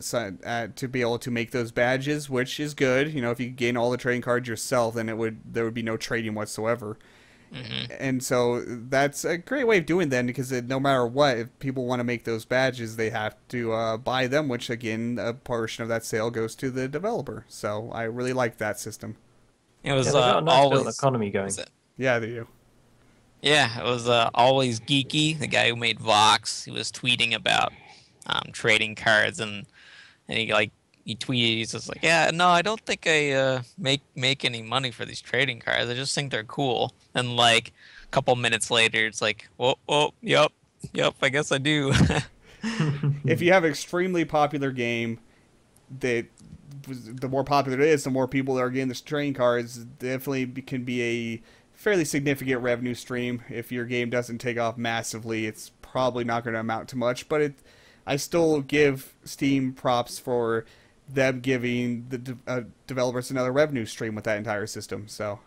to be able to make those badges, which is good. If you gain all the trading cards yourself, then there would be no trading whatsoever. And so that's a great way of doing that, because no matter what, if people want to make those badges, they have to buy them, which again, a portion of that sale goes to the developer. So I really like that system. It was Yeah, they've got a nice always little economy going. was it? Yeah, they do. Yeah, it was always geeky. The guy who made Vox, he was tweeting about trading cards, and he tweeted, he's just like, yeah, no, I don't think I make any money for these trading cards. I just think they're cool. And like a couple minutes later, it's like, yep, I guess I do. If you have an extremely popular game, the more popular it is, the more people that are getting the trading cards. Definitely can be a fairly significant revenue stream. If your game doesn't take off massively, it's probably not going to amount to much. But I still give Steam props for them giving the developers another revenue stream with that entire system. So,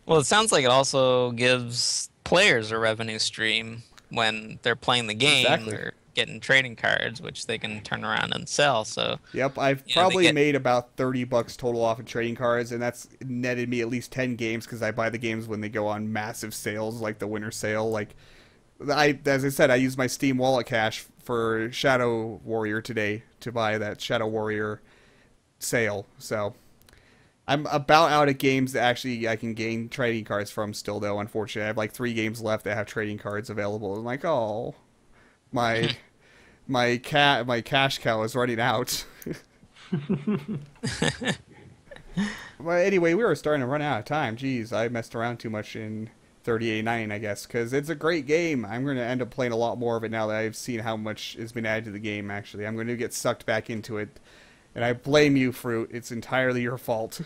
Well, it sounds like it also gives players a revenue stream when they're playing the game. Exactly. They're getting trading cards, which they can turn around and sell. So, yep, I've probably made about $30 total off of trading cards, and that's netted me at least 10 games, because I buy the games when they go on massive sales, like the winter sale. Like, as I said, I use my Steam wallet cash for Shadow Warrior today to buy that Shadow Warrior sale. So I'm about out of games that actually I can gain trading cards from still, though, unfortunately. I have like 3 games left that have trading cards available. I'm like, oh, my cash cow is running out. Well, anyway, we were starting to run out of time. Jeez, I messed around too much in 3089, I guess, because it's a great game. I'm going to end up playing a lot more of it now that I've seen how much has been added to the game, actually. I'm going to get sucked back into it, and I blame you, Phroot. It's entirely your fault.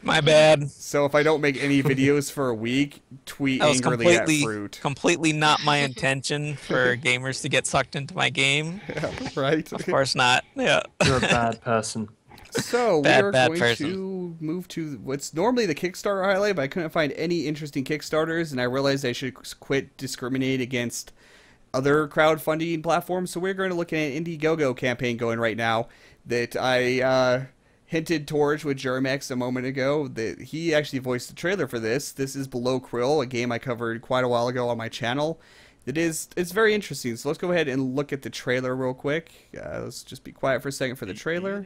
My bad. So if I don't make any videos for a week, tweet That was angrily at Phroot. completely not my intention for gamers to get sucked into my game. Yeah, right? Of course not. Yeah. You're a bad person. So we Bad are going person. to move to what's normally the Kickstarter highlight, but I couldn't find any interesting Kickstarters, and I realized I should quit discriminating against other crowdfunding platforms. So we're going to look at an Indiegogo campaign going right now that I hinted towards with Germex a moment ago. That he actually voiced the trailer for this. This is Below Krill, a game I covered quite a while ago on my channel. It's very interesting. So let's go ahead and look at the trailer real quick. Let's just be quiet for a second for the trailer.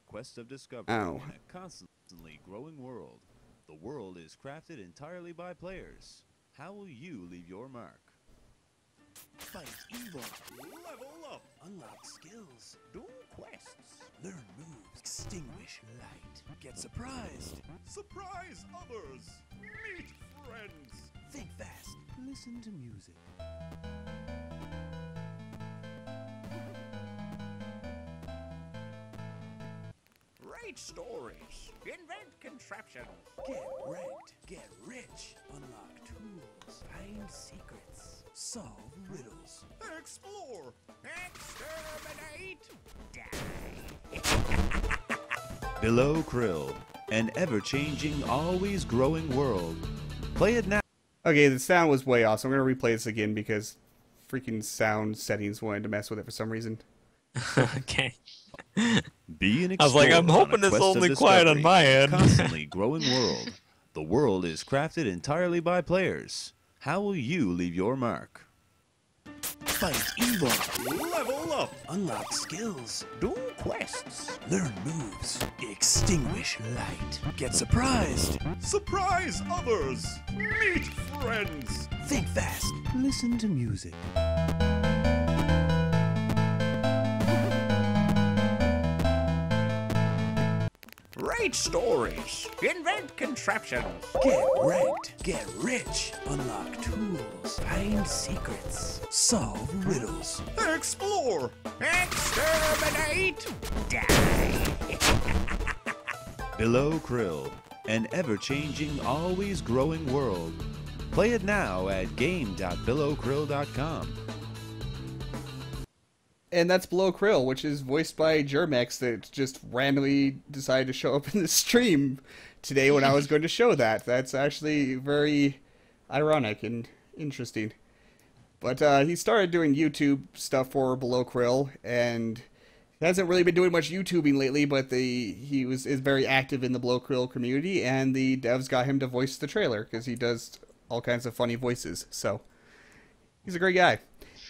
Quest of discovery Oh. in a constantly growing world. The world is crafted entirely by players. How will you leave your mark? Fight evil. Level up. Unlock skills. Do quests. Learn moves. Extinguish light. Get surprised. Surprise others. Meet friends. Think fast. Listen to music. Write stories. Invent contraptions. Get wrecked. Get rich. Unlock tools. Find secrets. Solve riddles. Explore. Exterminate. Die. Below Krill, an ever-changing, always growing world. Play it now. Okay, the sound was way off, so I'm going to replay this again because freaking sound settings wanted to mess with it for some reason. Okay. Be an I was like, explorer I'm on hoping a it's quest of only quiet on discovery my in a end. Constantly growing world. The world is crafted entirely by players. How will you leave your mark? Fight evil. Level up. Unlock skills. Do quests. Learn moves. Extinguish light. Get surprised. Surprise others. Meet friends. Think fast. Listen to music. Write stories. Invent contraptions. Get wrecked. Get rich. Unlock tools. Find secrets. Solve riddles. Explore. Exterminate. Die. Below Krill, an ever-changing, always growing world. Play it now at game.belowkrill.com. And that's Below Krill, which is voiced by Germex that just randomly decided to show up in the stream today when I was going to show that. That's actually very ironic and interesting. But he started doing YouTube stuff for Below Krill, and he hasn't really been doing much YouTubing lately, but he is very active in the Below Krill community, and the devs got him to voice the trailer, because he does all kinds of funny voices. So, he's a great guy.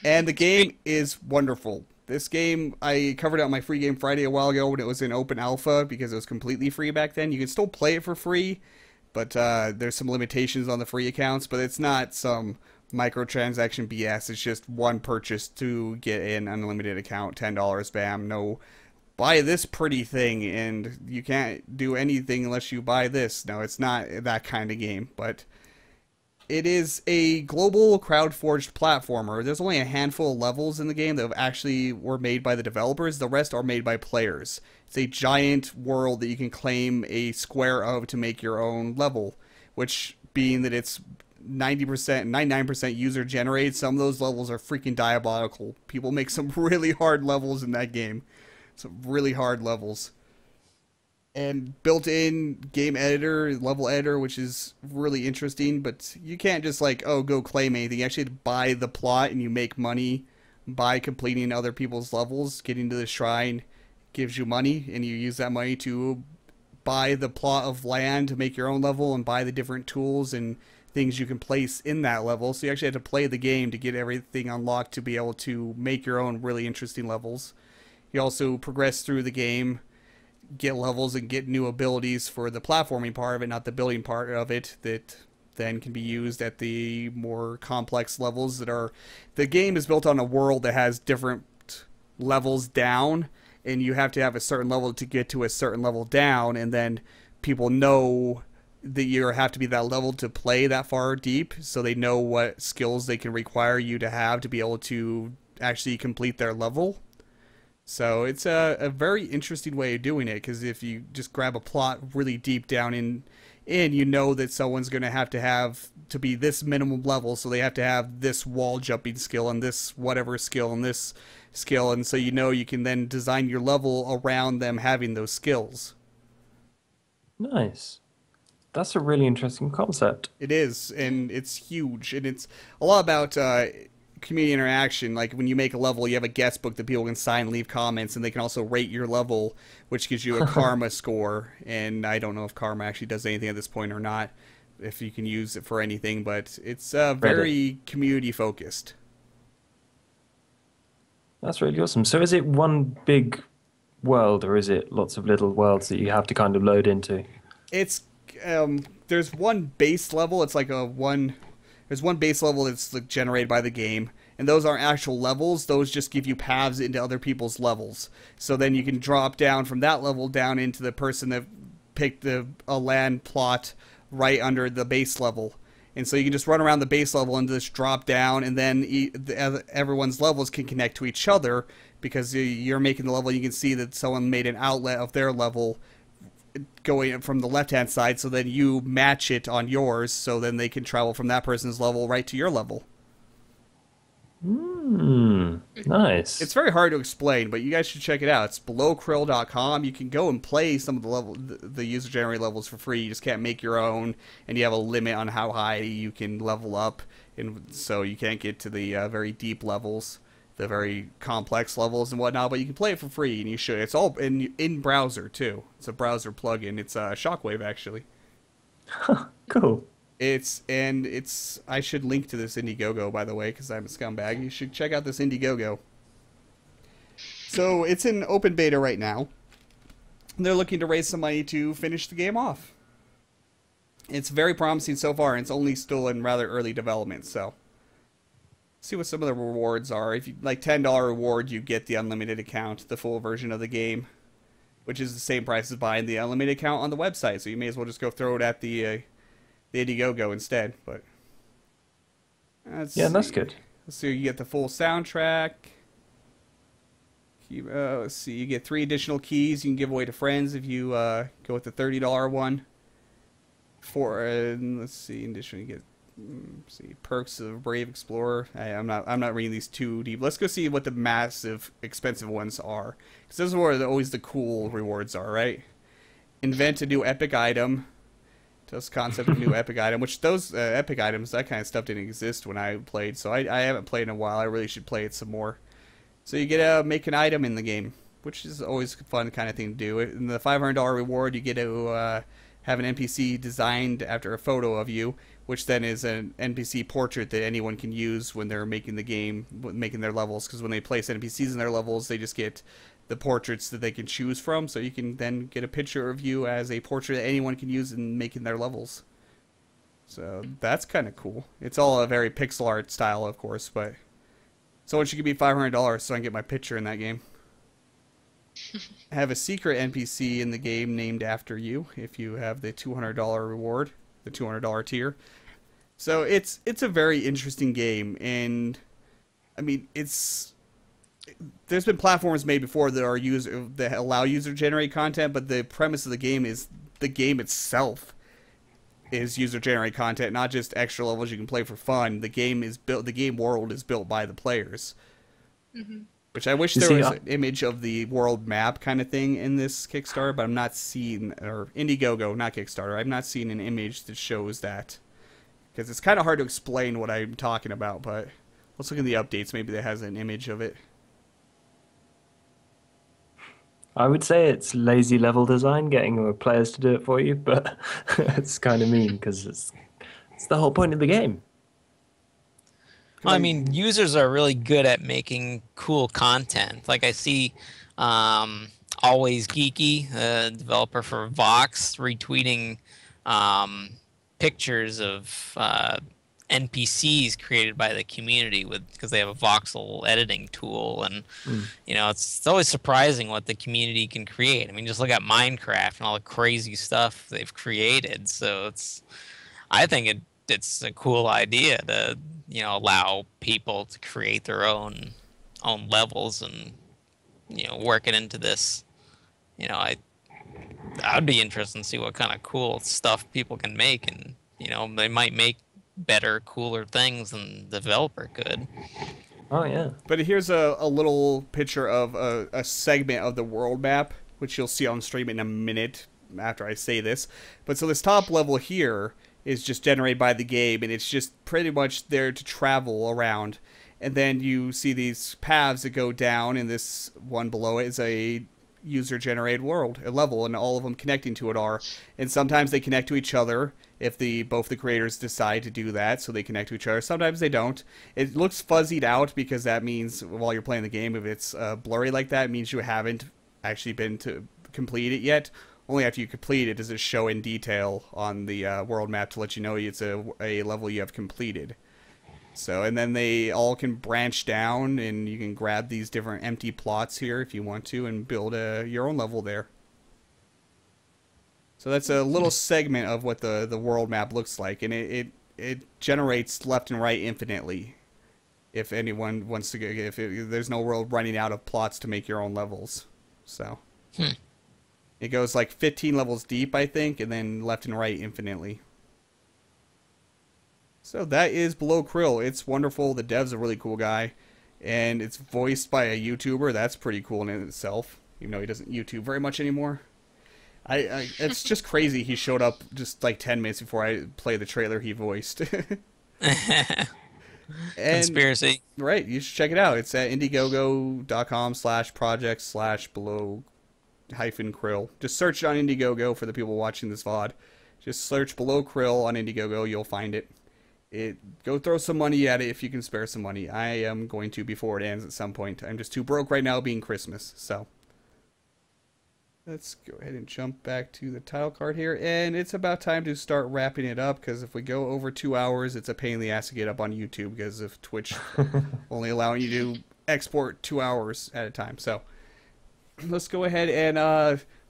And the game is wonderful. This game, I covered it on my Free Game Friday a while ago when it was in open alpha because it was completely free back then. You can still play it for free, but there's some limitations on the free accounts, but it's not some microtransaction BS. It's just one purchase to get an unlimited account, $10, bam, no, buy this pretty thing, and you can't do anything unless you buy this. No, it's not that kind of game, but it is a global crowd-forged platformer. There's only a handful of levels in the game that actually were made by the developers. The rest are made by players. It's a giant world that you can claim a square of to make your own level, which, being that it's 90%, 99% user-generated, some of those levels are freaking diabolical. People make some really hard levels in that game. Some really hard levels. And built-in game editor, level editor, which is really interesting, but you can't just like, oh, go claim anything. You actually have to buy the plot, and you make money by completing other people's levels. Getting to the shrine gives you money, and you use that money to buy the plot of land to make your own level and buy the different tools and things you can place in that level. So you actually have to play the game to get everything unlocked to be able to make your own really interesting levels. You also progress through the game, get levels, and get new abilities for the platforming part of it, not the building part of it, that then can be used at the more complex levels that are... The game is built on a world that has different levels down, and you have to have a certain level to get to a certain level down, and then people know that you have to be that level to play that far deep, so they know what skills they can require you to have to be able to actually complete their level. So it's a very interesting way of doing it, because if you just grab a plot really deep down in, you know that someone's going to have to be this minimum level, so they have to have this wall jumping skill and this whatever skill and this skill, and so you know you can then design your level around them having those skills. Nice. That's a really interesting concept. It is, and it's huge, and it's a lot about community interaction. Like when you make a level, you have a guest book that people can sign, leave comments, and they can also rate your level, which gives you a karma score. And I don't know if karma actually does anything at this point or not, if you can use it for anything, but it's very community focused. That's really awesome. So is it one big world, or is it lots of little worlds that you have to kind of load into? It's there's one base level. It's like there's one base level that's like generated by the game, and those aren't actual levels. Those just give you paths into other people's levels. So then you can drop down from that level down into the person that picked a land plot right under the base level. And so you can just run around the base level and just drop down, and then everyone's levels can connect to each other, because you're making the level. You can see that someone made an outlet of their level going from the left-hand side, so then you match it on yours, so then they can travel from that person's level right to your level. Nice. It's very hard to explain, but you guys should check it out. It's belowkrill.com. You can go and play some of the user-generated levels for free. You just can't make your own, and you have a limit on how high you can level up, and so you can't get to the very deep levels, the very complex levels and whatnot, but you can play it for free, and you should. It's all in browser, too. It's a browser plugin. It's Shockwave, actually. Cool. I should link to this Indiegogo, by the way, because I'm a scumbag. You should check out this Indiegogo. So it's in open beta right now. They're looking to raise some money to finish the game off. It's very promising so far, and it's only still in rather early development, so see what some of the rewards are. If you like $10 reward, you get the unlimited account, the full version of the game, which is the same price as buying the unlimited account on the website. So you may as well just go throw it at the Indiegogo instead. But that's good. So you get the full soundtrack. Let's see, you get 3 additional keys you can give away to friends if you go with the $30 one. Let's see, additionally you get perks of Brave Explorer. I'm not reading these too deep. Let's go see what the massive expensive ones are, because this is where always the cool rewards are, right? Invent a new epic item. Just concept of new epic item, which those epic items, that kind of stuff didn't exist when I played, so I haven't played in a while. I really should play it some more. So you get to make an item in the game, which is always a fun kind of thing to do. In the $500 reward, you get to have an NPC designed after a photo of you, which then is an NPC portrait that anyone can use when they're making the game, making their levels, because when they place NPCs in their levels, they just get the portraits that they can choose from, so you can then get a picture of you as a portrait that anyone can use in making their levels. So that's kind of cool. It's all a very pixel art style, of course, but someone should give me $500 so I can get my picture in that game. I have a secret NPC in the game named after you if you have the $200 reward, the $200 tier. So it's a very interesting game, and I mean there's been platforms made before that allow user generated content, but the premise of the game is the game itself is user generated content, not just extra levels you can play for fun. The game world is built by the players. Mm-hmm. Which I wish there was an image of the world map kind of thing in this Kickstarter, but I'm not seeing, or Indiegogo, not Kickstarter, I'm not seeing an image that shows that. Because it's kind of hard to explain what I'm talking about, but let's look at the updates. Maybe that has an image of it. I would say it's lazy level design, getting players to do it for you, but it's kind of mean because It's the whole point of the game. I mean, users are really good at making cool content. Like I see Always Geeky, developer for Vox, retweeting um, pictures of NPCs created by the community because they have a voxel editing tool, and Mm. it's always surprising what the community can create. I mean, just look at Minecraft and all the crazy stuff they've created. So I think it's a cool idea to allow people to create their own levels and work it into this. I'd be interested to see what kind of cool stuff people can make, and they might make better, cooler things than the developer could. Oh yeah. But here's a little picture of a segment of the world map, which you'll see on stream in a minute after I say this. But so this top level here is just generated by the game, and it's just pretty much there to travel around. And then you see these paths that go down, and this one below it is a user-generated world, a level, and all of them connecting to it are. And sometimes they connect to each other if both the creators decide to do that, so they connect to each other. Sometimes they don't. It looks fuzzied out because that means while you're playing the game, if it's blurry like that, it means you haven't actually been to complete it yet. Only after you complete it does it show in detail on the world map to let you know it's a level you have completed. So, and then they all can branch down, and you can grab these different empty plots here if you want to, and build your own level there. So that's a little segment of what the world map looks like, and it generates left and right infinitely. If anyone wants to go, there's no world running out of plots to make your own levels. So it goes like 15 levels deep, I think, and then left and right infinitely. So that is Below Krill. It's wonderful. The dev's a really cool guy, and it's voiced by a YouTuber. That's pretty cool in itself, even though he doesn't YouTube very much anymore. It's just crazy. He showed up just like 10 minutes before I played the trailer he voiced. Conspiracy. Right, you should check it out. It's at indiegogo.com/projects/below-krill. Just search it on Indiegogo for the people watching this VOD. Just search Below Krill on Indiegogo. You'll find it. Go throw some money at it if you can spare some money. I am going to before it ends at some point. I'm just too broke right now being Christmas. So let's go ahead and jump back to the title card here. And it's about time to start wrapping it up, because if we go over 2 hours, it's a pain in the ass to get up on YouTube because of Twitch only allowing you to export 2 hours at a time. So let's go ahead and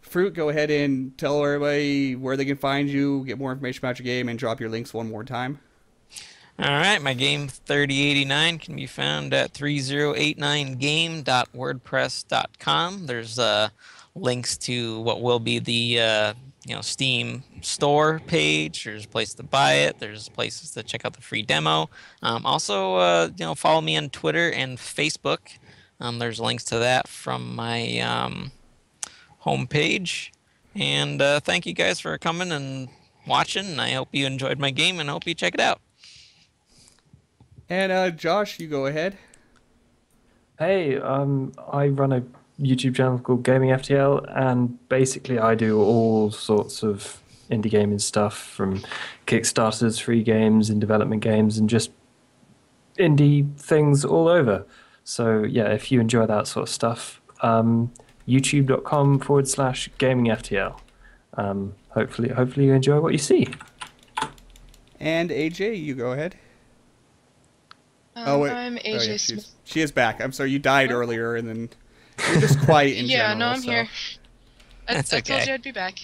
Phroot, go ahead and tell everybody where they can find you, get more information about your game, and drop your links one more time. All right, my game 3089 can be found at 3089game.wordpress.com. There's links to what will be the Steam store page. There's a place to buy it. There's places to check out the free demo. Also, follow me on Twitter and Facebook. There's links to that from my homepage. And thank you guys for coming and watching. I hope you enjoyed my game, and I hope you check it out. And Josh, you go ahead. Hey, I run a YouTube channel called GamingFTL, and basically I do all sorts of indie gaming stuff, from Kickstarters, free games, in development games, and just indie things all over. So yeah, if you enjoy that sort of stuff, youtube.com/GamingFTL. Hopefully you enjoy what you see. And AJ, you go ahead. I'm AJ yeah, Smith. she is back. I'm sorry, you died earlier, and then you're just quiet in general. Yeah, no, I'm here. I told okay. you I'd be back.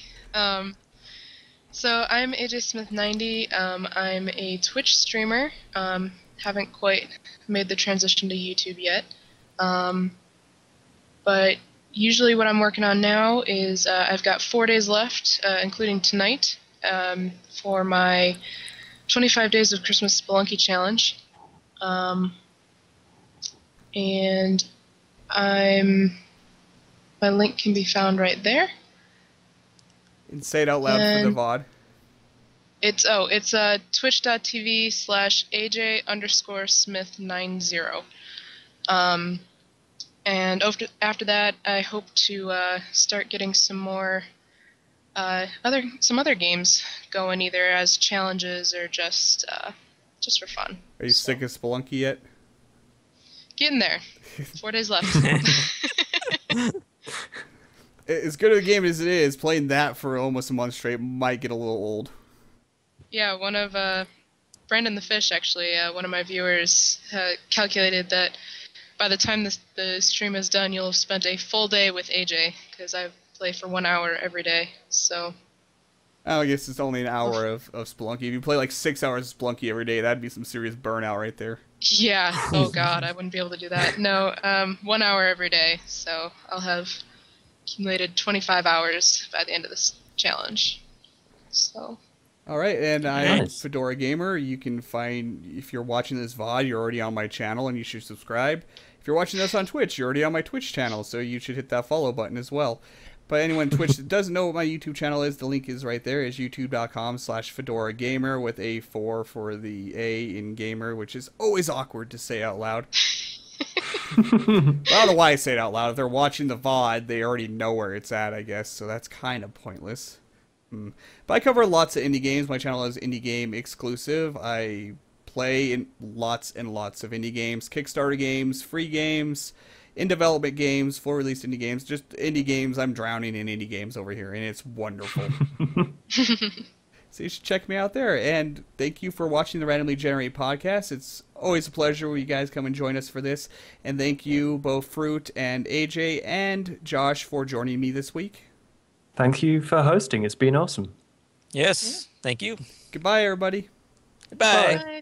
So I'm AJ Smith 90. I'm a Twitch streamer. Haven't quite made the transition to YouTube yet. But usually what I'm working on now is I've got 4 days left, including tonight, for my 25 Days of Christmas Spelunky Challenge. And my link can be found right there. And say it out loud for the VOD. It's twitch.tv/AJ_Smith90. And after that, I hope to start getting some more some other games going either as challenges or just for fun. Are you sick of Spelunky yet? Getting there. 4 days left. As good of a game as it is, playing that for almost a month straight might get a little old. Yeah, one of Brandon the Fish, actually, one of my viewers, calculated that by the time the stream is done, you'll have spent a full day with AJ, because I play for 1 hour every day, so... I guess it's only an hour of Spelunky. If you play like 6 hours of Spelunky every day, that'd be some serious burnout right there. Yeah, oh god, I wouldn't be able to do that. No, 1 hour every day, so I'll have accumulated 25 hours by the end of this challenge. So... Alright, and I'm Nice. Fedora Gamer. You can find, if you're watching this VOD, you're already on my channel and you should subscribe. If you're watching this on Twitch, you're already on my Twitch channel, so you should hit that follow button as well. But anyone on Twitch that doesn't know what my YouTube channel is, the link is right there. It's youtube.com/Fedora Gamer with a 4 for the A in gamer, which is always awkward to say out loud. I don't know why I say it out loud. If they're watching the VOD, they already know where it's at, I guess, so that's kind of pointless. But I cover lots of indie games. My channel is indie game exclusive. I play in lots and lots of indie games, Kickstarter games, free games, in development games, full release indie games, just indie games. I'm drowning in indie games over here, and it's wonderful. So you should check me out there. And thank you for watching the Randomly Generated Podcast. It's always a pleasure when you guys come and join us for this. And thank you, both Phroot and AJ and Josh, for joining me this week. Thank you for hosting. It's been awesome. Yes, thank you. Goodbye, everybody. Goodbye. Bye.